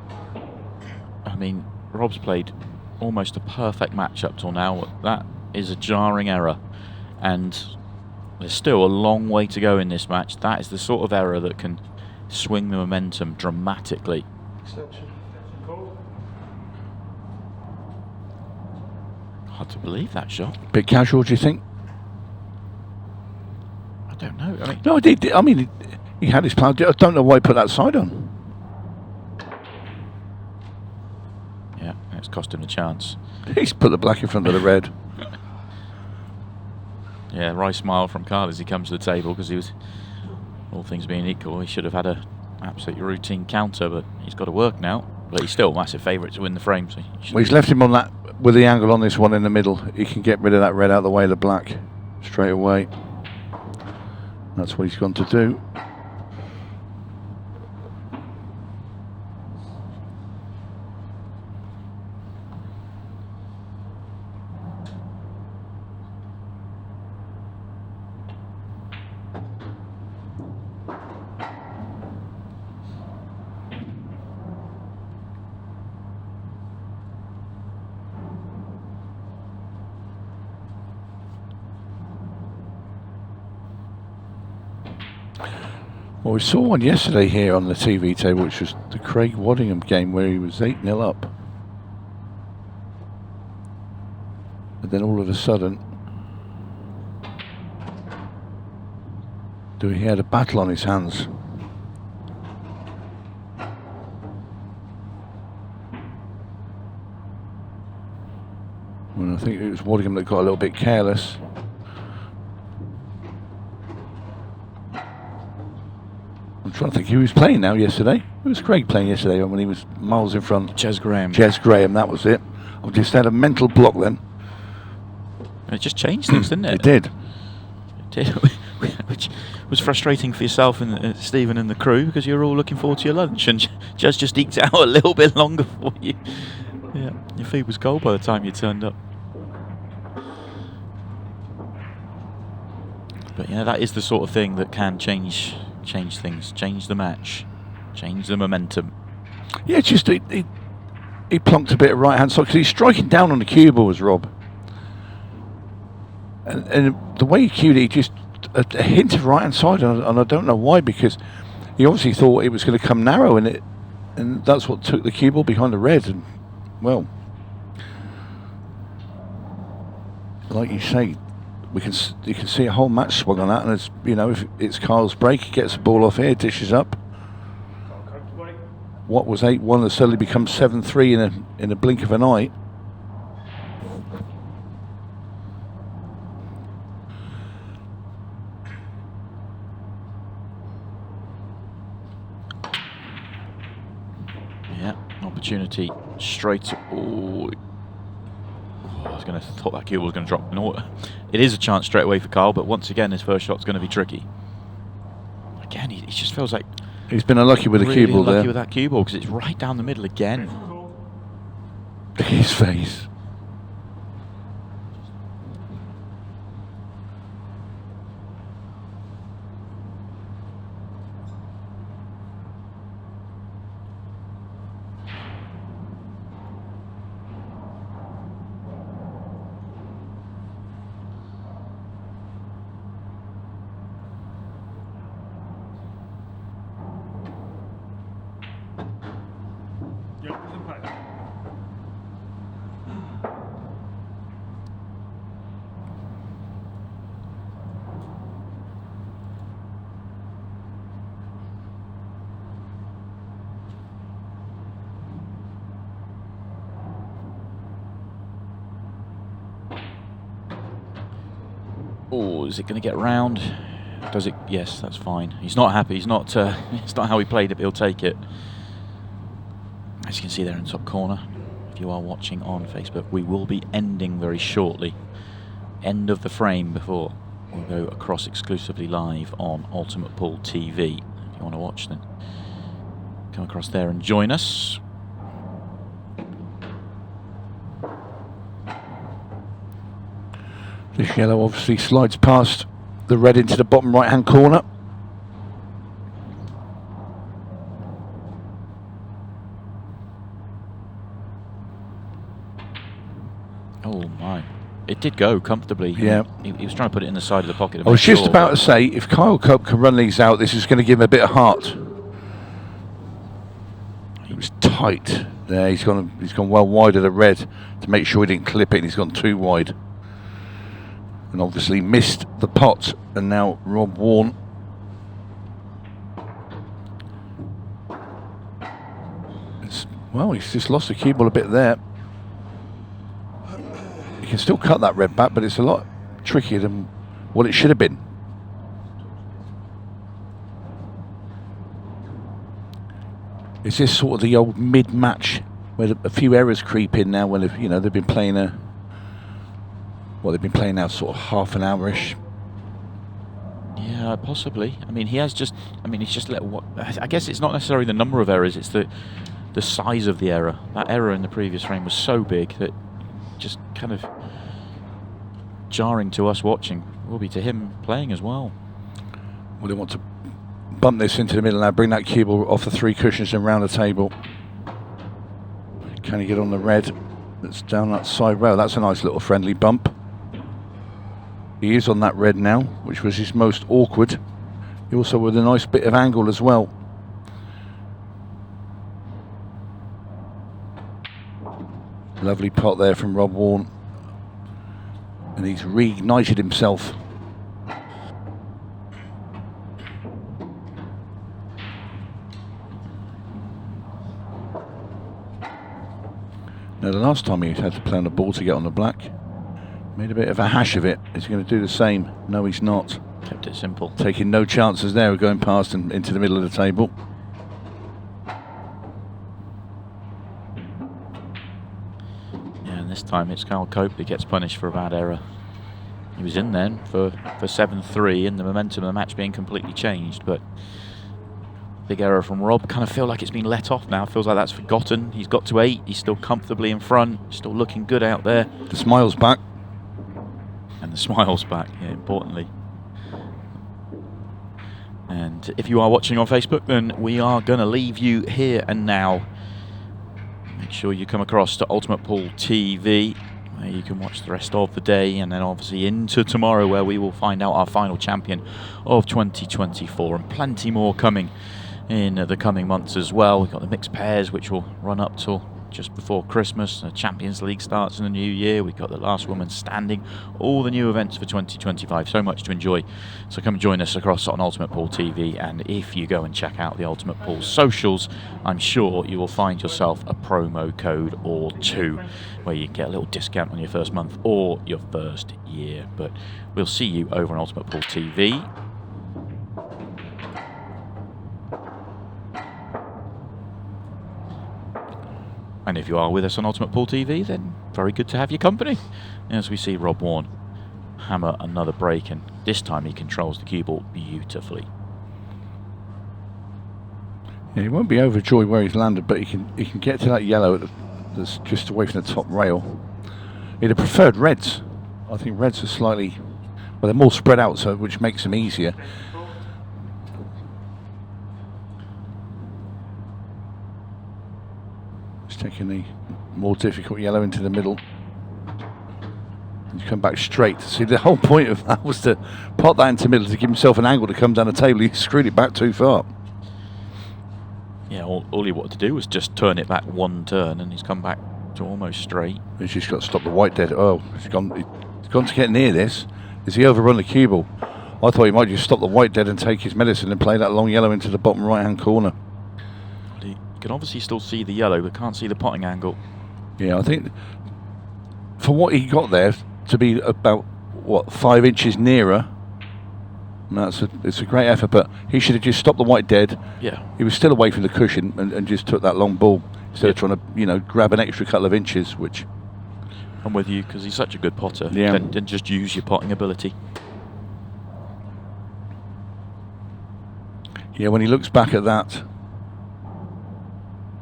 [SPEAKER 1] I mean, Rob's played almost a perfect match up till now. That is a jarring error. And there's still a long way to go in this match. That is the sort of error that can swing the momentum dramatically. Hard to believe that shot.
[SPEAKER 2] Bit casual, do you think?
[SPEAKER 1] I don't know. I mean,
[SPEAKER 2] no, I mean, he had his plan. I don't know why he put that side on.
[SPEAKER 1] Yeah, it's cost him the chance.
[SPEAKER 2] He's put the black in front of the red.
[SPEAKER 1] Yeah, wry smile from Carl as he comes to the table because he was, all things being equal, he should have had a absolutely routine counter, but he's got to work now. But he's still a massive favourite to win the frame. So
[SPEAKER 2] he's left him on that with the angle on this one in the middle. He can get rid of that red out of the way of the black straight away. That's what he's gone to do. Well, we saw one yesterday here on the TV table, which was the Craig Waddingham game where he was 8-0 up. And then all of a sudden, He had a battle on his hands. And I think it was Waddingham that got a little bit careless. I'm trying to think who he was playing now yesterday. Who was Craig playing yesterday when he was miles in front?
[SPEAKER 1] Jez Graham.
[SPEAKER 2] Jez Graham, that was it. I just had a mental block then.
[SPEAKER 1] It just changed things, didn't it?
[SPEAKER 2] It did.
[SPEAKER 1] It did. Which was frustrating for yourself and Stephen and the crew, because you were all looking forward to your lunch, and Jez just eked out a little bit longer for you. Yeah, your food was cold by the time you turned up. But yeah, that is the sort of thing that can change things, change the match, change the momentum.
[SPEAKER 2] Yeah, it's just he plonked a bit of right hand side because he's striking down on the cue balls, Rob. And the way he cued it, just a hint of right hand side, and I don't know why, because he obviously thought it was going to come narrow, and that's what took the cue ball behind the red. And well, like you say, you can see a whole match swung on that, and it's, you know, if it's Kyle's break, he gets the ball off here, dishes up. What was 8-1 has suddenly become 7-3 in a blink of an eye.
[SPEAKER 1] Yeah, opportunity straight. Oh, I was going to thought that cue was going to drop. No, it is a chance straight away for Kyle, but once again, his first shot's going to be tricky. Again, he just feels like
[SPEAKER 2] he's been unlucky with the cue ball there.
[SPEAKER 1] Unlucky with that cue ball, because it's right down the middle again.
[SPEAKER 2] His face.
[SPEAKER 1] Oh, is it going to get round? Does it? Yes, that's fine. He's not happy. He's not. It's not how he played it, but he'll take it. As you can see there in the top corner, if you are watching on Facebook, we will be ending very shortly. End of the frame before we'll go across exclusively live on Ultimate Pool TV. If you want to watch, then come across there and join us.
[SPEAKER 2] This yellow obviously slides past the red into the bottom right hand corner.
[SPEAKER 1] Oh my. It did go comfortably.
[SPEAKER 2] Yeah.
[SPEAKER 1] He was trying to put it in the side of the pocket.
[SPEAKER 2] I was just about to say, if Kyle Cope can run these out, this is going to give him a bit of heart. It was tight there. He's gone well wide of the red to make sure he didn't clip it. He's gone too wide. And obviously missed the pot, and now Rob Wharne. Well, he's just lost the cue ball a bit there. He can still cut that red back, but it's a lot trickier than what it should have been. Is this sort of the old mid-match where a few errors creep in now when they've been playing they've been playing now sort of half an hour-ish.
[SPEAKER 1] Yeah, possibly. I mean, he's just let what. I guess it's not necessarily the number of errors; it's the size of the error. That error in the previous frame was so big that just kind of jarring to us watching. Will be to him playing as well.
[SPEAKER 2] Well, they want to bump this into the middle now, bring that cue ball off the three cushions and round the table. Can he get on the red? That's down that side rail. That's a nice little friendly bump. He is on that red now, which was his most awkward. He also with a nice bit of angle as well. Lovely pot there from Rob Wharne. And he's reignited himself. Now, the last time he had to play on the ball to get on the black, made a bit of a hash of it. Is he going to do the same? No, he's not.
[SPEAKER 1] Kept it simple.
[SPEAKER 2] Taking no chances there of going past and into the middle of the table.
[SPEAKER 1] Yeah, and this time it's Kyle Cope that gets punished for a bad error. He was in then for 7-3 and the momentum of the match being completely changed, but big error from Rob. Kind of feel like it's been let off now. Feels like that's forgotten. He's got to 8. He's still comfortably in front. Still looking good out there.
[SPEAKER 2] The smile's back.
[SPEAKER 1] And the smile's back, yeah, importantly. And if you are watching on Facebook, then we are going to leave you here and now. Make sure you come across to Ultimate Pool TV, where you can watch the rest of the day, and then obviously into tomorrow, where we will find out our final champion of 2024, and plenty more coming in the coming months as well. We've got the mixed pairs, which will run up till just before Christmas. The Champions League starts in the new year. We've got the Last Woman Standing, all the new events for 2025. So much to enjoy. So come join us across on Ultimate Pool TV, and if you go and check out the Ultimate Pool socials, I'm sure you will find yourself a promo code or two, where you can get a little discount on your first month or your first year. But we'll see you over on Ultimate Pool TV. And if you are with us on Ultimate Pool TV, then very good to have your company. As we see Rob Wharne hammer another break, and this time he controls the cue ball beautifully.
[SPEAKER 2] Yeah, he won't be overjoyed where he's landed, but he can get to that yellow that's just away from the top rail. He'd have preferred reds. I think reds are slightly, well, they're more spread out, so which makes them easier. Taking the more difficult yellow into the middle. He's come back straight. See, the whole point of that was to pot that into the middle to give himself an angle to come down the table. He screwed it back too far.
[SPEAKER 1] Yeah, all he wanted to do was just turn it back one turn, and he's come back to almost straight.
[SPEAKER 2] He's just got to stop the white dead. Oh, he's gone to get near this. Is he overrun the cue ball? I thought he might just stop the white dead and take his medicine and play that long yellow into the bottom right hand corner.
[SPEAKER 1] You can obviously still see the yellow, but can't see the potting angle.
[SPEAKER 2] Yeah, I think for what he got there to be about, what, 5 inches nearer, it's a great effort, but he should have just stopped the white dead.
[SPEAKER 1] Yeah.
[SPEAKER 2] He was still away from the cushion and just took that long ball instead of trying to, grab an extra couple of inches, which...
[SPEAKER 1] I'm with you, because he's such a good potter.
[SPEAKER 2] Yeah.
[SPEAKER 1] Then just use your potting ability.
[SPEAKER 2] Yeah, when he looks back at that,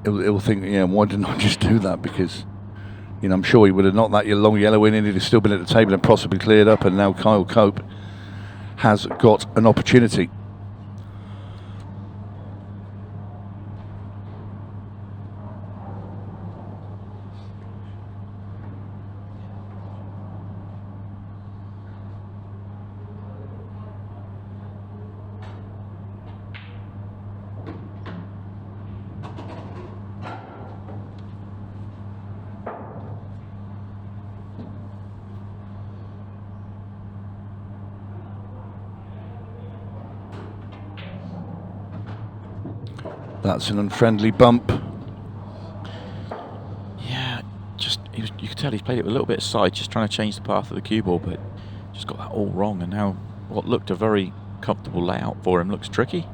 [SPEAKER 2] he'll think, why didn't I just do that? Because, I'm sure he would have knocked that long yellow in, and he'd have still been at the table and possibly cleared up, and now Kyle Cope has got an opportunity. That's an unfriendly bump.
[SPEAKER 1] Yeah, you could tell he's played it with a little bit of side, just trying to change the path of the cue ball, but just got that all wrong, and now what looked a very comfortable layout for him looks tricky.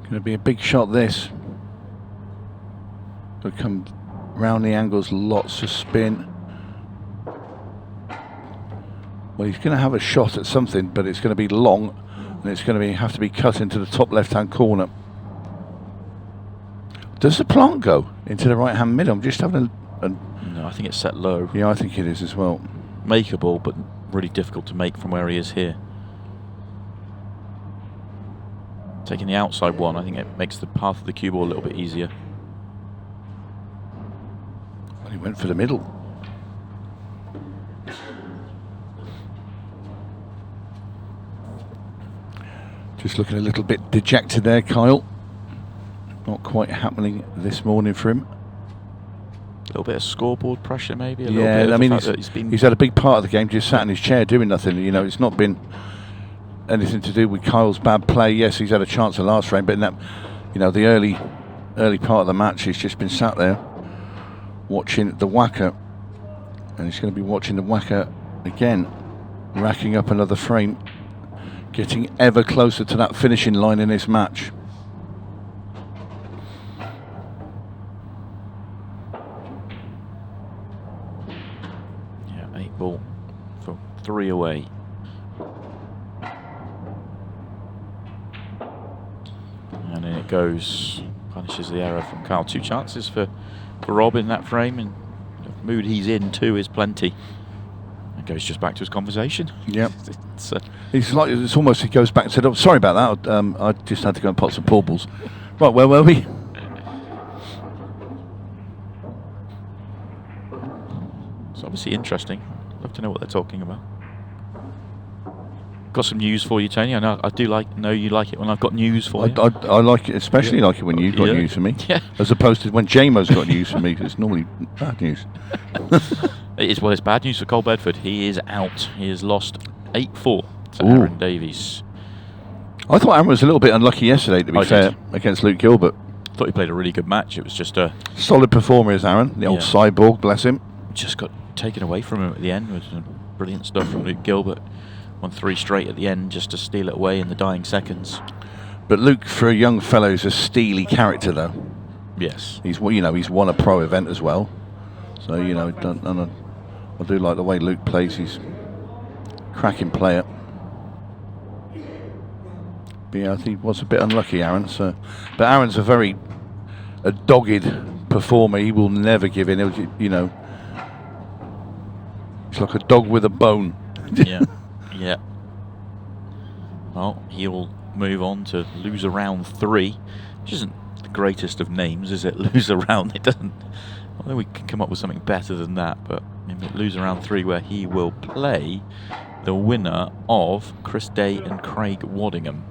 [SPEAKER 2] Going to be a big shot, this. Will come round the angles, lots of spin. Well, he's going to have a shot at something, but it's going to be long, and it's going to have to be cut into the top left-hand corner. Does the plant go into the right-hand middle? I'm just having
[SPEAKER 1] No, I think it's set low.
[SPEAKER 2] Yeah, I think it is as well.
[SPEAKER 1] Makeable, but really difficult to make from where he is here. Taking the outside one, I think it makes the path of the cue ball a little bit easier.
[SPEAKER 2] Well, he went for the middle. Just looking a little bit dejected there, Kyle. Not quite happening this morning for him.
[SPEAKER 1] A little bit of scoreboard pressure, maybe.
[SPEAKER 2] Yeah, I mean, he's had a big part of the game just sat in his chair doing nothing. It's not been anything to do with Kyle's bad play. Yes, he's had a chance the last frame, but in that, the early part of the match, he's just been sat there watching the whacker, and he's going to be watching the whacker again, racking up another frame, getting ever closer to that finishing line in this match.
[SPEAKER 1] Yeah, 8 ball for 3 away. And in it goes, punishes the error from Kyle. 2 chances for Rob in that frame, and the mood he's in too is plenty. And goes just back to his conversation.
[SPEAKER 2] Yep. It's almost, he goes back and said, "Oh, sorry about that. I just had to go and pot some pool balls." Right, where were we?
[SPEAKER 1] It's obviously interesting. Love to know what they're talking about. Got some news for you, Tony. I know you like it when I've got news for you.
[SPEAKER 2] I like it, especially like it when you've got news for me.
[SPEAKER 1] Yeah.
[SPEAKER 2] As opposed to when JMO's got news for me, 'cause it's normally bad news.
[SPEAKER 1] It's bad news for Cole Bedford. He is out. He has lost 8-4 to Aaron Davies.
[SPEAKER 2] I thought Aaron was a little bit unlucky yesterday, to be fair, against Luke Gilbert.
[SPEAKER 1] Thought he played a really good match. It was just a
[SPEAKER 2] solid performer is Aaron, the old cyborg, bless him.
[SPEAKER 1] Just got taken away from him at the end with some brilliant stuff from Luke Gilbert. Won 3 straight at the end just to steal it away in the dying seconds.
[SPEAKER 2] But Luke, for a young fellow, is a steely character, though.
[SPEAKER 1] Yes.
[SPEAKER 2] He's won a pro event as well. So I do like the way Luke plays. He's a cracking player. But yeah, I think he was a bit unlucky, Aaron. But Aaron's a dogged performer. He will never give in. He's like a dog with a bone.
[SPEAKER 1] Yeah. Yeah. Well, he'll move on to loser round 3, which isn't the greatest of names, is it? Loser round. It doesn't. I think we can come up with something better than that, but loser round 3, where he will play the winner of Chris Day and Craig Waddingham.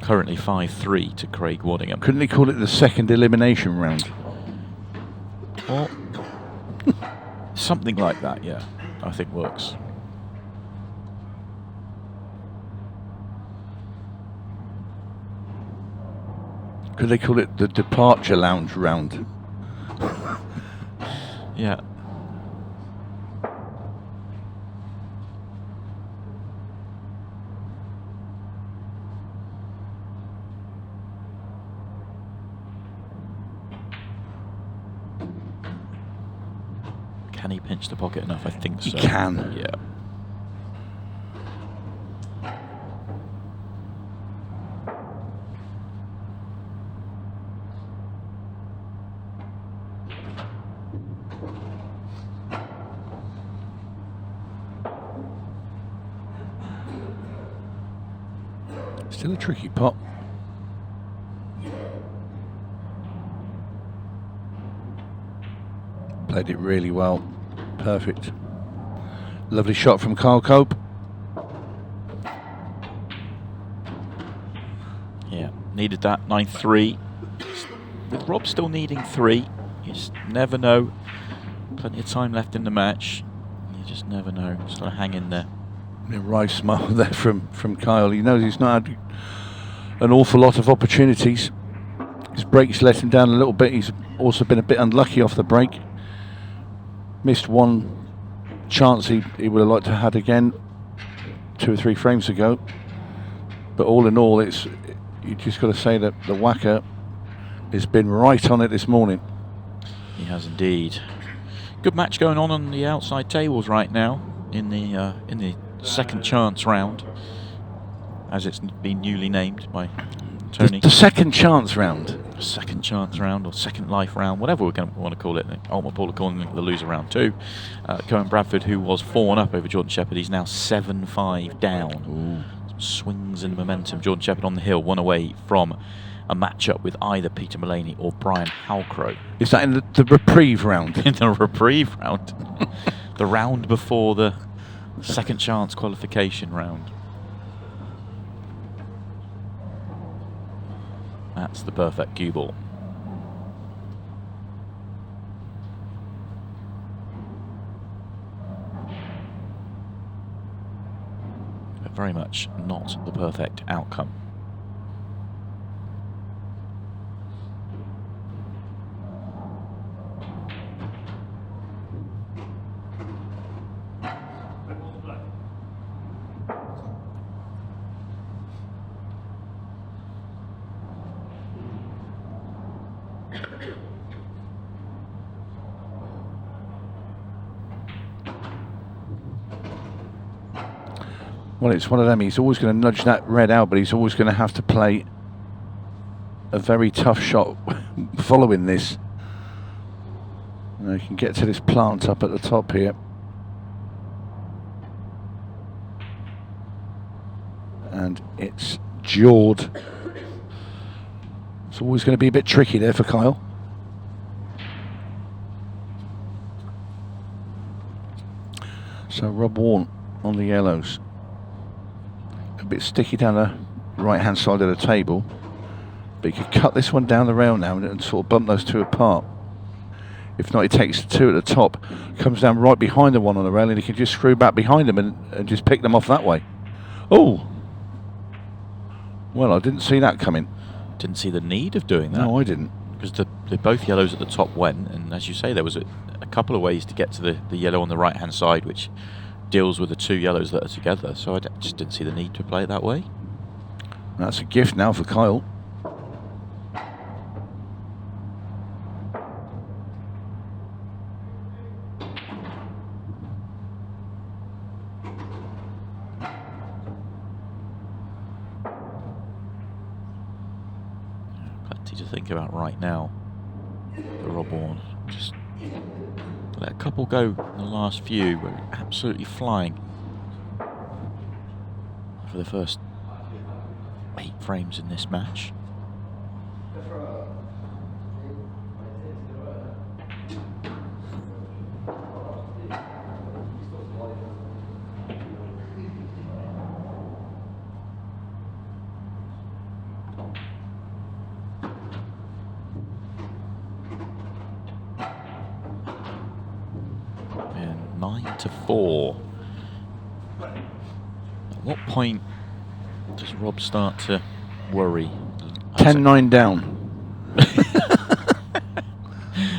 [SPEAKER 1] Currently 5-3 to Craig Waddingham.
[SPEAKER 2] Couldn't they call it the second elimination round?
[SPEAKER 1] Well, something like that, yeah. I think works.
[SPEAKER 2] Could they call it the departure lounge round?
[SPEAKER 1] Yeah. Can he pinch the pocket enough? I think so.
[SPEAKER 2] He can.
[SPEAKER 1] Yeah.
[SPEAKER 2] Still a tricky pot. Played it really well. Perfect. Lovely shot from Kyle Cope.
[SPEAKER 1] Yeah, needed that. 9-3. With Rob still needing 3, you just never know. Plenty of time left in the match. You just never know. Just got to hang in there.
[SPEAKER 2] A wry smile there from Kyle. He knows he's not had an awful lot of opportunities. His breaks let him down a little bit. He's also been a bit unlucky off the break. Missed one chance he would have liked to have had again 2 or 3 frames ago. But all in all, you just got to say that the whacker has been right on it this morning.
[SPEAKER 1] He has indeed. Good match going on the outside tables right now in the second chance round, as it's been newly named by Tony.
[SPEAKER 2] The second chance round.
[SPEAKER 1] Second chance round, or second life round, whatever we're going to want to call it. Ultimate Paul are calling it the loser round 2. Cohen Bradford, who was 4-1 up over Jordan Shepherd, he's now 7-5 down. Some swings in momentum. Jordan Shepherd on the hill, 1 away from a matchup with either Peter Mullaney or Brian Halcrow.
[SPEAKER 2] Is that in the reprieve round?
[SPEAKER 1] In the reprieve round. The round before the second chance qualification round. That's the perfect cue ball. very much not the perfect outcome.
[SPEAKER 2] Well, it's one of them. He's always going to nudge that red out, but he's always going to have to play a very tough shot following this. And he can get to this plant up at the top here. And it's jawed. It's always going to be a bit tricky there for Kyle. So Rob Wharne on the yellows. A bit sticky down the right hand side of the table, but he could cut this one down the rail now and sort of bump those two apart. If not, he takes the two at the top, comes down right behind the one on the rail, and he can just screw back behind them and just pick them off that way. Oh, well, I didn't see that coming.
[SPEAKER 1] Didn't see the need of doing that.
[SPEAKER 2] No, I didn't.
[SPEAKER 1] Because the both yellows at the top went, and as you say, there was a couple of ways to get to the yellow on the right hand side, which deals with the two yellows that are together, so I just didn't see the need to play it that way.
[SPEAKER 2] That's a gift now for Kyle.
[SPEAKER 1] Plenty to think about right now for Rob Wharne. Just let a couple go in the last few. We're absolutely flying for the first 8 frames in this match. And 9-4. At what point does Rob start to worry?
[SPEAKER 2] 10-9 down.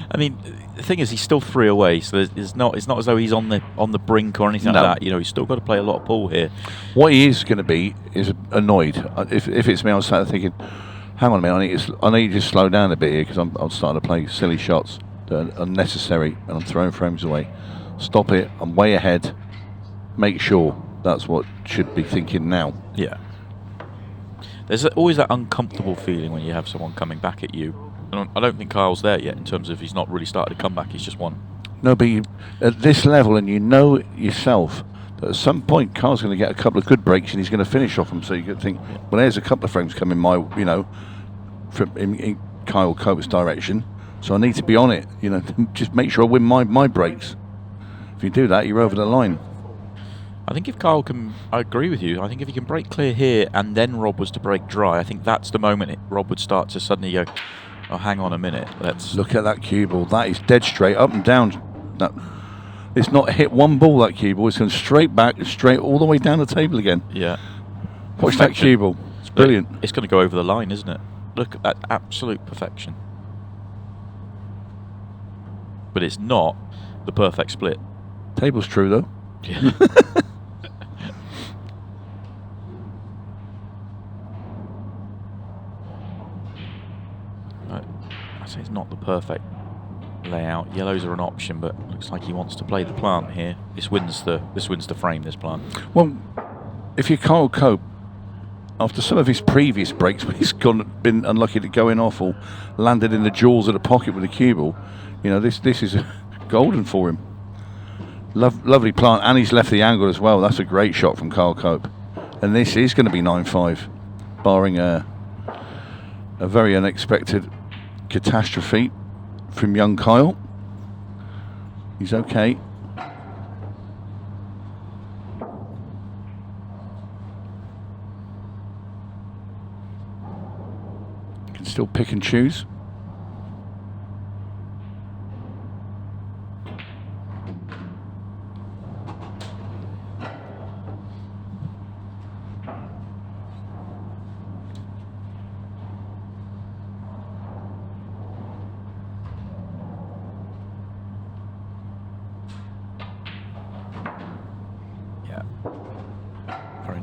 [SPEAKER 1] I mean, the thing is, he's still 3 away, so it's not as though he's on the brink or anything like that. You know, he's still got to play a lot of pool here.
[SPEAKER 2] What he is going to be is annoyed. If it's me, I was sat there thinking, hang on a minute, I need to just slow down a bit here because I'm starting to play silly shots that are unnecessary and I'm throwing frames away. Stop it, I'm way ahead. Make sure. That's what should be thinking now.
[SPEAKER 1] Yeah. There's always that uncomfortable feeling when you have someone coming back at you. And I don't think Kyle's there yet in terms of he's not really started to come back, he's just won.
[SPEAKER 2] No, but at this level, and you know yourself that at some point Kyle's going to get a couple of good breaks and he's going to finish off them. So you could think, well, there's a couple of frames coming from in Kyle Cope's direction. So I need to be on it. Just make sure I win my breaks. If you do that, you're over the line.
[SPEAKER 1] I think if Kyle can, I agree with you. I think if he can break clear here and then Rob was to break dry, I think that's the moment Rob would start to suddenly go, oh, hang on a minute. Let's
[SPEAKER 2] look at that cue ball. That is dead straight up and down. It's not hit one ball, that cue ball. It's going straight back, straight all the way down the table again.
[SPEAKER 1] Yeah.
[SPEAKER 2] Watch that cue ball. It's brilliant.
[SPEAKER 1] It's going to go over the line, isn't it? Look at that absolute perfection. But it's not the perfect split.
[SPEAKER 2] Table's true, though.
[SPEAKER 1] Yeah. I say it's not the perfect layout. Yellows are an option, but looks like he wants to play the plant here. This wins the frame, this plant.
[SPEAKER 2] Well, if you're Kyle Cope, after some of his previous breaks when he's been unlucky to go in off or landed in the jaws of the pocket with a cue ball, this is golden for him. Lovely plant, and he's left the angle as well. That's a great shot from Kyle Cope. And this is going to be 9-5, barring a very unexpected catastrophe from young Kyle. He's okay. Can still pick and choose.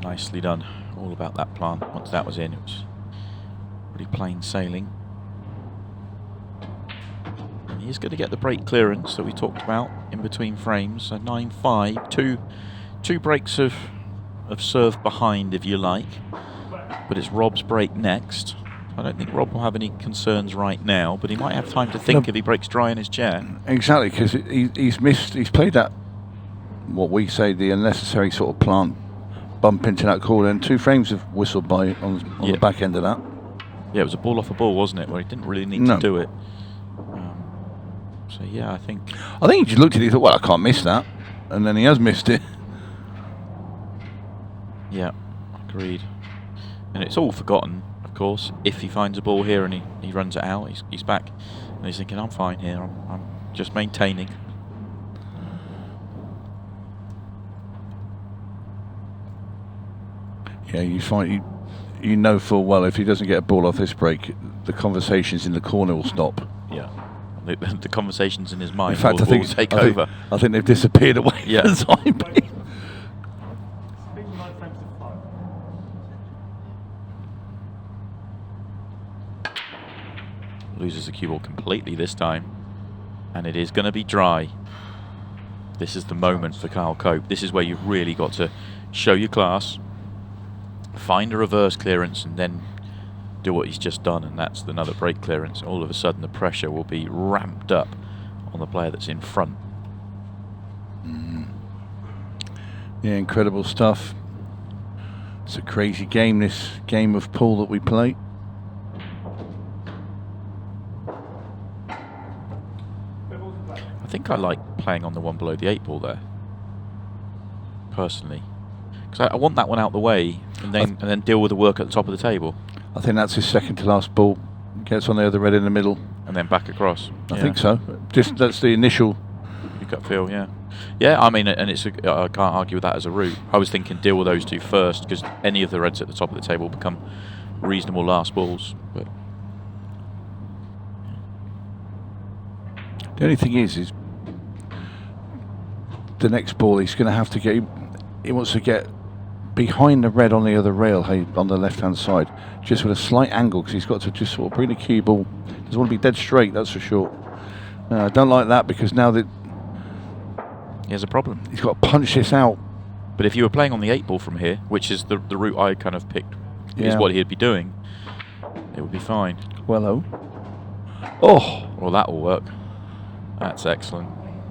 [SPEAKER 1] nicely done. All about that plant. Once that was in, it was pretty plain sailing. And he's going to get the break clearance that we talked about in between frames. So 9-5, two breaks of serve behind, if you like. But it's Rob's break next. I don't think Rob will have any concerns right now, but he might have time to think if he breaks dry in his chair.
[SPEAKER 2] Exactly, because he's played that, what we say, the unnecessary sort of plant bump into that corner, and 2 frames have whistled by on the back end of that.
[SPEAKER 1] Yeah, it was a ball off a ball, wasn't it, where he didn't really need to do it. So yeah, I think
[SPEAKER 2] he just looked at it and thought, well, I can't miss that, and then he has missed it.
[SPEAKER 1] Yeah, agreed. And it's all forgotten, of course, if he finds a ball here and he runs it out, he's back. And he's thinking, I'm fine here, I'm just maintaining.
[SPEAKER 2] Yeah, you find you know full well if he doesn't get a ball off this break, the conversations in the corner will stop.
[SPEAKER 1] Yeah, the conversations in his mind
[SPEAKER 2] in fact,
[SPEAKER 1] will take over.
[SPEAKER 2] I think they've disappeared away for the time being.
[SPEAKER 1] Loses the cue ball completely this time, and it is going to be dry. This is the moment for Kyle Cope. This is where you've really got to show your class, find a reverse clearance, and then do what he's just done, and that's another break clearance. All of a sudden the pressure will be ramped up on the player that's in front.
[SPEAKER 2] Yeah, incredible stuff. It's a crazy game, this game of pool that we play.
[SPEAKER 1] I think I like playing on the one below the 8 ball there, personally, because I want that one out the way and then deal with the work at the top of the table.
[SPEAKER 2] I think that's his second to last ball. Gets on the other red in the middle
[SPEAKER 1] and then back across.
[SPEAKER 2] I think so. Just that's the initial.
[SPEAKER 1] Your gut feel, yeah. Yeah, I mean, and I can't argue with that as a route. I was thinking deal with those 2 first, because any of the reds at the top of the table become reasonable last balls. But
[SPEAKER 2] the only thing is the next ball he's going to have to get. He wants to get behind the red on the other rail, on the left-hand side, just with a slight angle, because he's got to just sort of bring the cue ball. Doesn't want to be dead straight, that's for sure. I don't like that, because now that
[SPEAKER 1] he has a problem,
[SPEAKER 2] he's got to punch this out.
[SPEAKER 1] But if you were playing on the 8 ball from here, which is the route I kind of picked, is what he'd be doing, it would be fine.
[SPEAKER 2] Well,
[SPEAKER 1] well, that will work. That's excellent.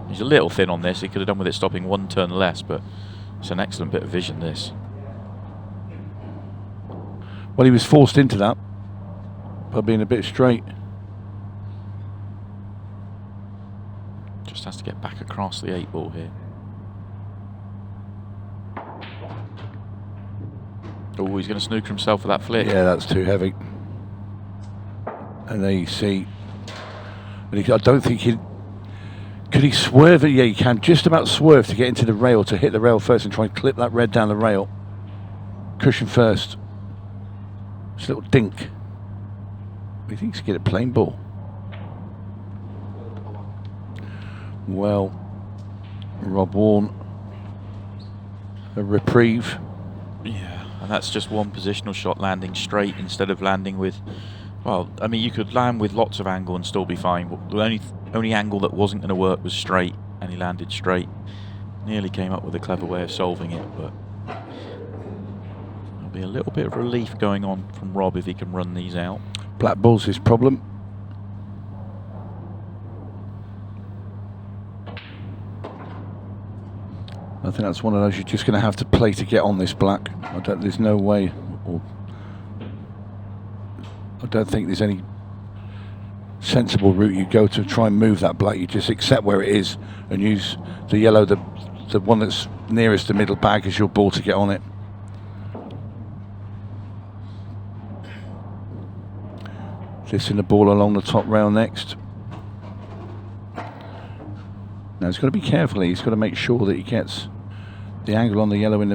[SPEAKER 1] He's a little thin on this. He could have done with it stopping 1 turn less, but it's an excellent bit of vision, this.
[SPEAKER 2] Well, he was forced into that by being a bit straight.
[SPEAKER 1] Just has to get back across the 8 ball here. Oh, he's going to snooker himself for that flick.
[SPEAKER 2] Yeah, that's too heavy. And there you see. And I don't think he... Could he swerve it? Yeah, he can just about swerve to get into the rail, to hit the rail first and try and clip that red down the rail. Cushion first. Just a little dink. He thinks he can get a plain ball. Well, Rob Wharne, a reprieve.
[SPEAKER 1] Yeah, and that's just one positional shot landing straight instead of landing with... Well, I mean, you could land with lots of angle and still be fine. But the only angle that wasn't going to work was straight, and he landed straight. Nearly came up with a clever way of solving it, but there'll be a little bit of relief going on from Rob if he can run these out.
[SPEAKER 2] Black ball's his problem. I think that's one of those you're just going to have to play to get on this black. There's no way. I don't think there's any sensible route you go to try and move that black. You just accept where it is and use the yellow, the one that's nearest the middle bag, as your ball to get on it. Lifting the ball along the top rail next. Now he's got to be careful. He's got to make sure that he gets the angle on the yellow in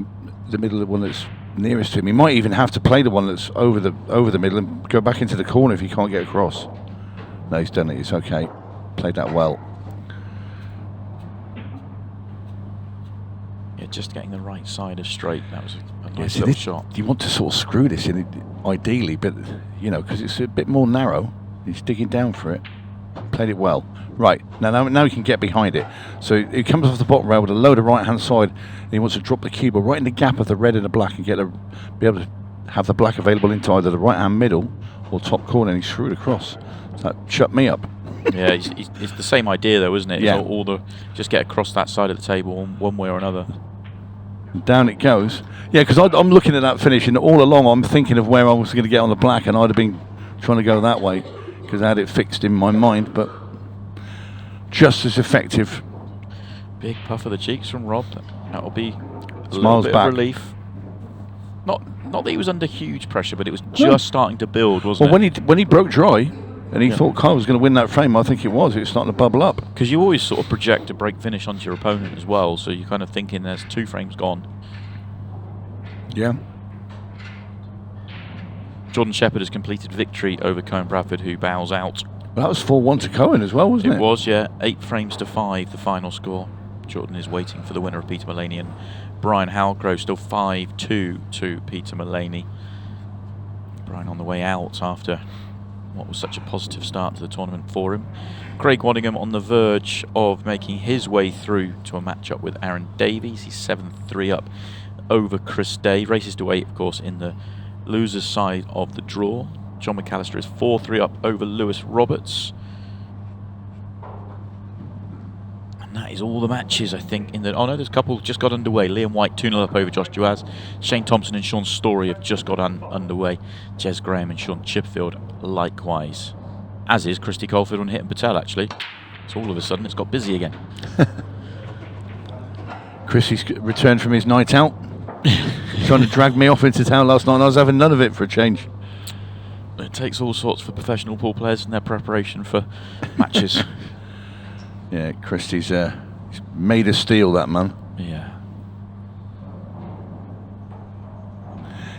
[SPEAKER 2] the middle of the one that's nearest to him. He might even have to play the one that's over the middle and go back into the corner if he can't get across. No, he's done it. It's okay. Played that well.
[SPEAKER 1] Yeah, just getting the right side of straight. That was a nice
[SPEAKER 2] see,
[SPEAKER 1] little shot.
[SPEAKER 2] You want to sort of screw this in, ideally, but, you know, because it's a bit more narrow. He's digging down for it. Played it well. Right, now he can get behind it. So he comes off the bottom rail with a load of right-hand side, and he wants to drop the cue ball right in the gap of the red and the black and be able to have the black available into either the right-hand middle or top corner, and he's threw it across. So that shut me up.
[SPEAKER 1] Yeah, it's the same idea though, isn't it?
[SPEAKER 2] Yeah.
[SPEAKER 1] It's all the just get across that side of the table one way or another.
[SPEAKER 2] And down it goes. Yeah, because I'm looking at that finish, and all along I'm thinking of where I was going to get on the black, and I'd have been trying to go that way because I had it fixed in my mind, but just as effective.
[SPEAKER 1] Big puff of the cheeks from Rob. That'll be a little
[SPEAKER 2] Smiles
[SPEAKER 1] bit
[SPEAKER 2] back.
[SPEAKER 1] of relief. Not that he was under huge pressure, but it was just starting to build, wasn't
[SPEAKER 2] Well,
[SPEAKER 1] it?
[SPEAKER 2] when he broke dry, and he thought Kyle was going to win that frame, I think it was. It was starting to bubble up.
[SPEAKER 1] Because you always sort of project a break finish onto your opponent as well, so you're kind of thinking there's 2 frames gone.
[SPEAKER 2] Yeah.
[SPEAKER 1] Jordan Shepherd has completed victory over Cohen Bradford, who bows out.
[SPEAKER 2] Well, that was 4-1 to Cohen as well, wasn't it?
[SPEAKER 1] It was, yeah. 8 frames to 5, the final score. Jordan is waiting for the winner of Peter Mullaney, and Brian Halgrove still 5-2 to Peter Mullaney. Brian on the way out after what was such a positive start to the tournament for him. Craig Waddingham on the verge of making his way through to a matchup with Aaron Davies. He's 7-3 up over Chris Day. Races to 8, of course, in the loser's side of the draw. John McAllister is 4-3 up over Lewis Roberts. And that is all the matches, I think. Oh no, there's a couple just got underway. Liam White 2-0 up over Josh Duaz. Shane Thompson and Sean Story have just got underway. Jez Graham and Sean Chipfield likewise. As is Christy Caulfield and Hitton Patel, actually. So all of a sudden it's got busy again.
[SPEAKER 2] Chrissy's returned from his night out. Trying to drag me off into town last night, and I was having none of it for a change.
[SPEAKER 1] It takes all sorts for professional pool players in their preparation for matches.
[SPEAKER 2] Yeah, Christy's he's made of steel, that man.
[SPEAKER 1] Yeah.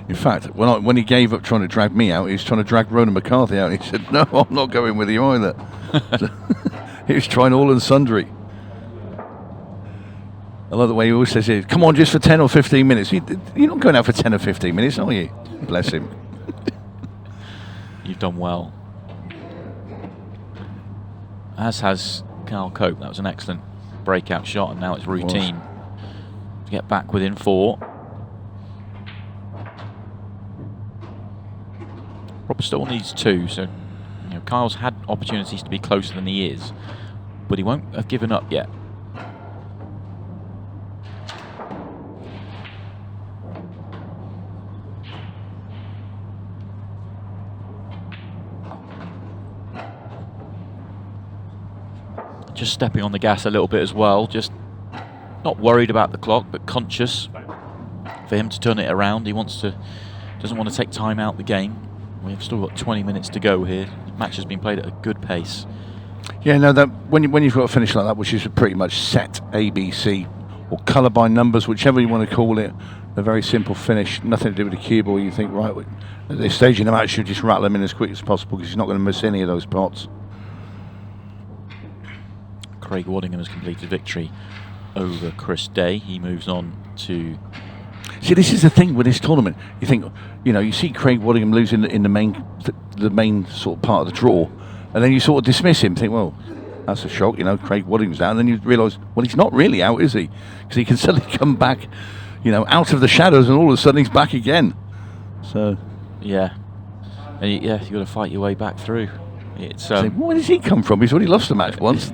[SPEAKER 2] In fact, when he gave up trying to drag me out, he was trying to drag Ronan McCarthy out. He said, "No, I'm not going with you either." He was trying all and sundry. I love the way he always says, "Come on, just for 10 or 15 minutes." You're not going out for 10 or 15 minutes, are you? Bless him.
[SPEAKER 1] You've done well. As has Carl Cope. That was an excellent breakout shot, and now it's routine to get back within 4. Rob still needs 2, so Kyle's had opportunities to be closer than he is, but he won't have given up yet. Just stepping on the gas a little bit as well, just not worried about the clock, but conscious for him to turn it around. He doesn't want to take time out the game. We've still got 20 minutes to go here. The match has been played at a good pace.
[SPEAKER 2] Yeah, no, when you've got a finish like that, which is pretty much set ABC or colour by numbers, whichever you want to call it, a very simple finish, nothing to do with the cue ball. You think, right, at this stage in the match, you just rattle them in as quick as possible because you're not going to miss any of those pots.
[SPEAKER 1] Craig Waddingham has completed victory over Chris Day. He moves on to...
[SPEAKER 2] See, this is the thing with this tournament. You think, you see Craig Waddingham losing in the main sort of part of the draw, and then you sort of dismiss him, think, well, that's a shock, Craig Waddingham's out, and then you realise, well, he's not really out, is he? Because he can suddenly come back, out of the shadows, and all of a sudden he's back again. So... Yeah.
[SPEAKER 1] And you've got to fight your way back through. It's
[SPEAKER 2] where does he come from? He's already lost a match once.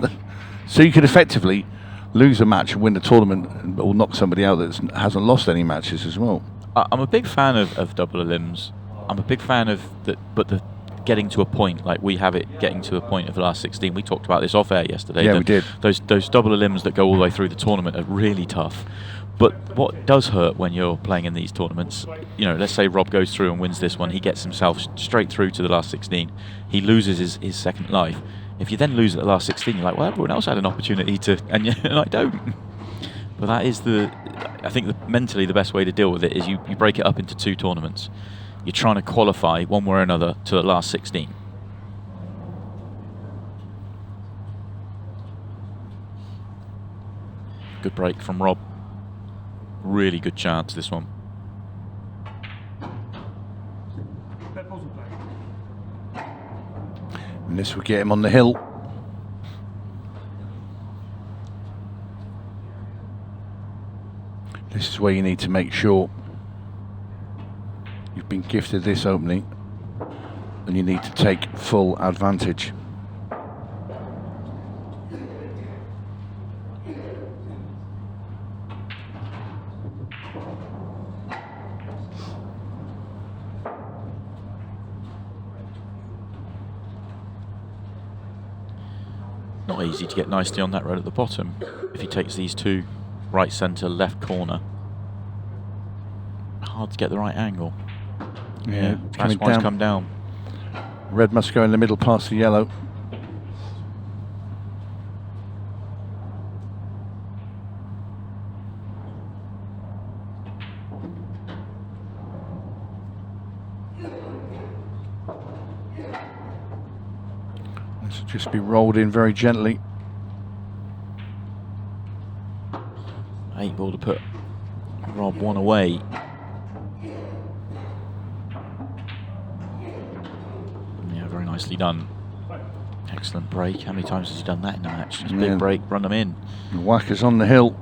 [SPEAKER 2] So you could effectively lose a match and win the tournament, or knock somebody out that hasn't lost any matches as well.
[SPEAKER 1] I'm a big fan of double elims. I'm a big fan of the getting to a point, like we have it getting to a point of the last 16. We talked about this off air yesterday.
[SPEAKER 2] Yeah, we did.
[SPEAKER 1] Those double elims that go all the way through the tournament are really tough. But what does hurt when you're playing in these tournaments, let's say Rob goes through and wins this one, he gets himself straight through to the last 16. He loses his second life. If you then lose at the last 16, you're like, well, everyone else had an opportunity to, and I don't. But that is I think mentally the best way to deal with it is you break it up into 2 tournaments. You're trying to qualify one way or another to the last 16. Good break from Rob. really good chance, this one.
[SPEAKER 2] And this will get him on the hill. This is where you need to make sure you've been gifted this opening and you need to take full advantage.
[SPEAKER 1] Not easy to get nicely on that road at the bottom if he takes these two, right centre, left corner. Hard to get the right angle.
[SPEAKER 2] Yeah,
[SPEAKER 1] that's why it's come down.
[SPEAKER 2] Red must go in the middle past the yellow. This will just be rolled in very gently.
[SPEAKER 1] 8 ball to put Rob one away. Yeah, very nicely done. Excellent break. How many times has he done that in the match? Just big break, run them in.
[SPEAKER 2] The whacker's on the hill.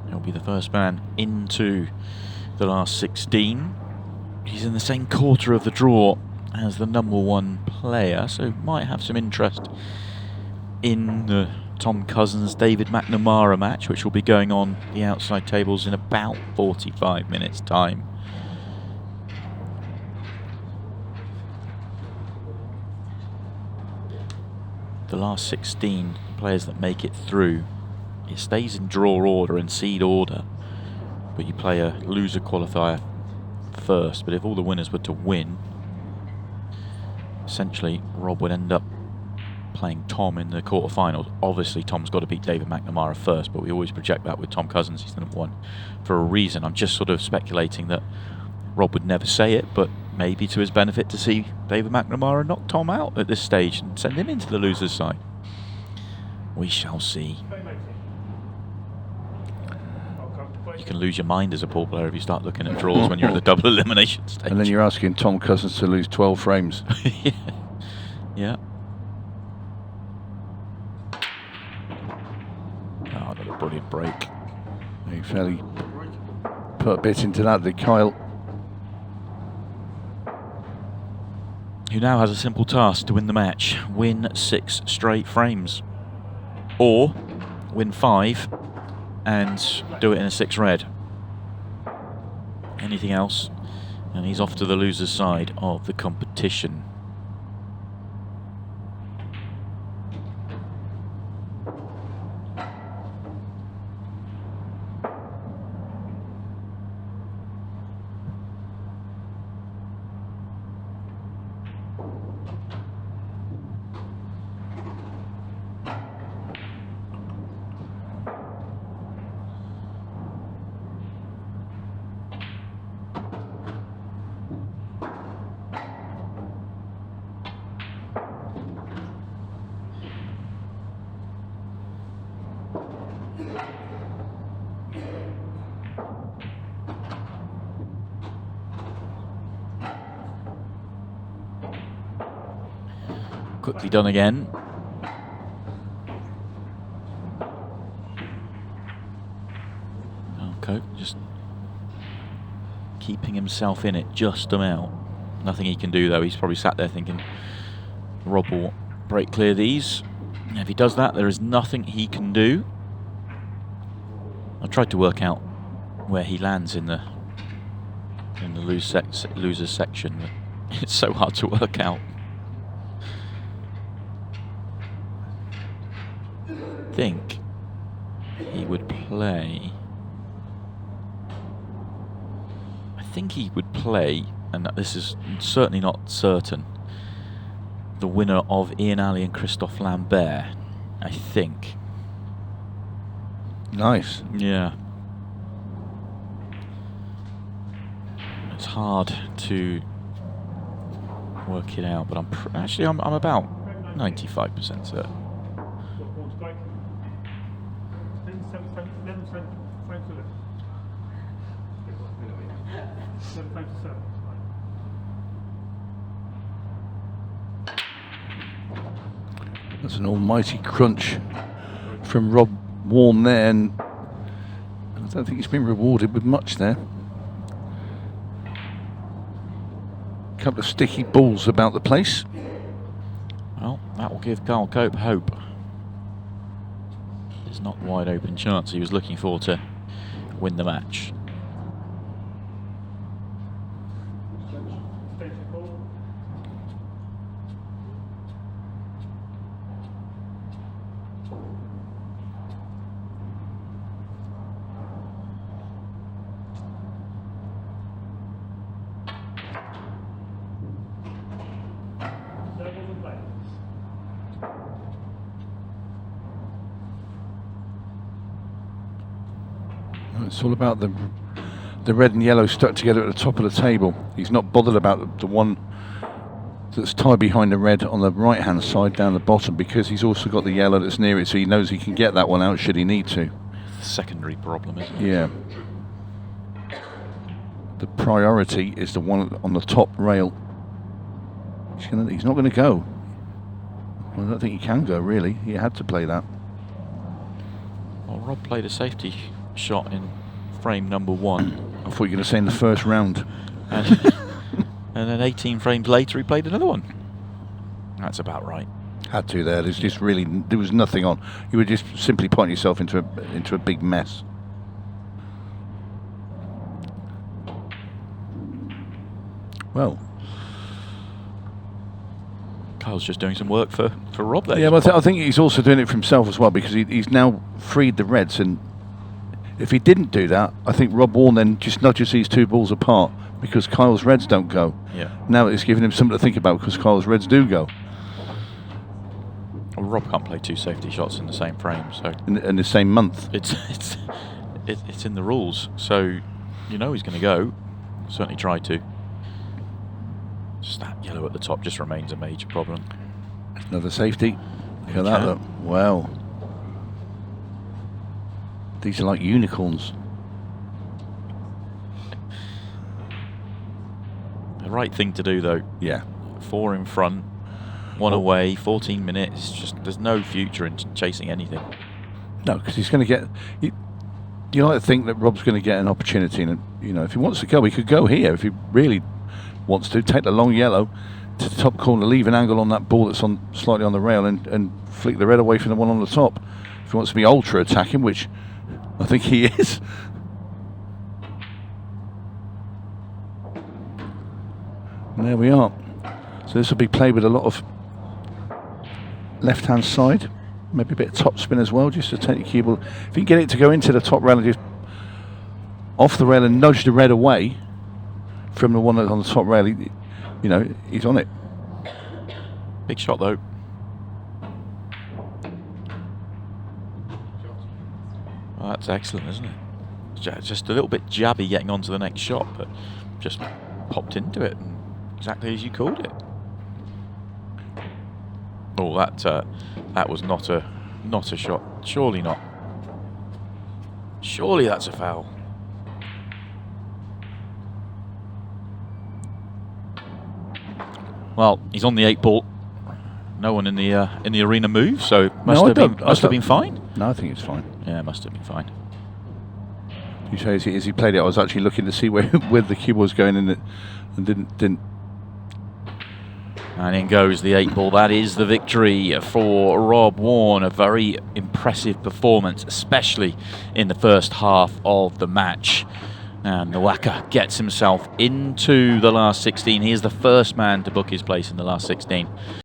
[SPEAKER 1] He'll be the first man into the last 16. He's in the same quarter of the draw as the number 1 player, so might have some interest in the Tom Cousins-David McNamara match, which will be going on the outside tables in about 45 minutes' time. The last 16 players that make it through, it stays in draw order and seed order, but you play a loser qualifier first. But if all the winners were to win, essentially Rob would end up playing Tom in the quarterfinals. Obviously Tom's got to beat David McNamara first, but we always project that with Tom Cousins. He's the number 1 for a reason. I'm just sort of speculating that Rob would never say it, but maybe to his benefit to see David McNamara knock Tom out at this stage and send him into the loser's side. We shall see. You can lose your mind as a pool player if you start looking at draws when you're at the double elimination stage.
[SPEAKER 2] And then you're asking Tom Cousins to lose 12 frames.
[SPEAKER 1] Yeah. Yeah. Oh, another brilliant break.
[SPEAKER 2] He fairly put a bit into that, did Kyle.
[SPEAKER 1] Who now has a simple task to win the match. Win 6 straight frames. Or win 5 and do it in a 6 red. Anything else and he's off to the loser's side of the competition. Quickly done again. Okay, just keeping himself in it just about. Nothing he can do though. He's probably sat there thinking Rob will break clear these. And if he does that, there is nothing he can do. I tried to work out where he lands in the losers section, but it's so hard to work out. I think he would play. And this is certainly not certain, the winner of Ian Alley and Christophe Lambert, I think.
[SPEAKER 2] Nice.
[SPEAKER 1] Yeah. It's hard to work it out, but I'm about 95% certain.
[SPEAKER 2] That's an almighty crunch from Rob Wharne there, and I don't think he's been rewarded with much there. A couple of sticky balls about the place.
[SPEAKER 1] Well, that will give Kyle Cope hope. It's not a wide open chance he was looking for to win the match.
[SPEAKER 2] It's all about the red and yellow stuck together at the top of the table. He's not bothered about the one that's tied behind the red on the right hand side down the bottom, because he's also got the yellow that's near it, so he knows he can get that one out should he need to.
[SPEAKER 1] Secondary problem, isn't it?
[SPEAKER 2] Yeah. The priority is the one on the top rail. He's not going to go. I don't think he can go, really. He had to play that.
[SPEAKER 1] Well, Rob played a safety shot in frame number 1.
[SPEAKER 2] I thought you were going to say in the first round.
[SPEAKER 1] And, and then 18 frames later he played another one. That's about right.
[SPEAKER 2] Had to there. There's just really, there was nothing on. You were just simply putting yourself into a big mess. Well,
[SPEAKER 1] Kyle's just doing some work for Rob there.
[SPEAKER 2] yeah, but I think he's also doing it for himself as well, because he's now freed the reds, and if he didn't do that, I think Rob Wharne then just nudges these two balls apart, because Kyle's reds don't go.
[SPEAKER 1] Yeah.
[SPEAKER 2] Now it's giving him something to think about, because Kyle's reds do go.
[SPEAKER 1] Well, Rob can't play 2 safety shots in the same frame, so
[SPEAKER 2] In the same month.
[SPEAKER 1] it's in the rules. So you know he's going to go. Certainly try to. Just that yellow at the top just remains a major problem.
[SPEAKER 2] Another safety. Look at that, look. Wow. These are like unicorns.
[SPEAKER 1] The right thing to do, though.
[SPEAKER 2] Yeah.
[SPEAKER 1] 4 in front, 1 away, 14 minutes. Just there's no future in chasing anything.
[SPEAKER 2] No, because he's going to get. You like to think that Rob's going to get an opportunity, and if he wants to go, he could go here. If he really wants to, take the long yellow to the top corner, leave an angle on that ball that's on slightly on the rail, and flick the red away from the one on the top. If he wants to be ultra attacking, which I think he is. And there we are. So this will be played with a lot of left-hand side, maybe a bit of top spin as well, just to take the cue ball. If you can get it to go into the top rail and just off the rail and nudge the red away from the one that's on the top rail, he's on it.
[SPEAKER 1] Big shot, though. Well, that's excellent, isn't it? Just a little bit jabby getting on to the next shot, but just popped into it, and exactly as you called it. Oh, that was not a shot. Surely not. Surely that's a foul. Well, he's on the 8 ball. No one in the arena moved, so must have been fine.
[SPEAKER 2] No, I think it's fine.
[SPEAKER 1] Yeah, it must have been fine.
[SPEAKER 2] You say as he played it, I was actually looking to see where the cue was going in it, and didn't.
[SPEAKER 1] And in goes the 8 ball. That is the victory for Rob Wharne. A very impressive performance, especially in the first half of the match. And the Whacker gets himself into the last 16. He is the first man to book his place in the last 16.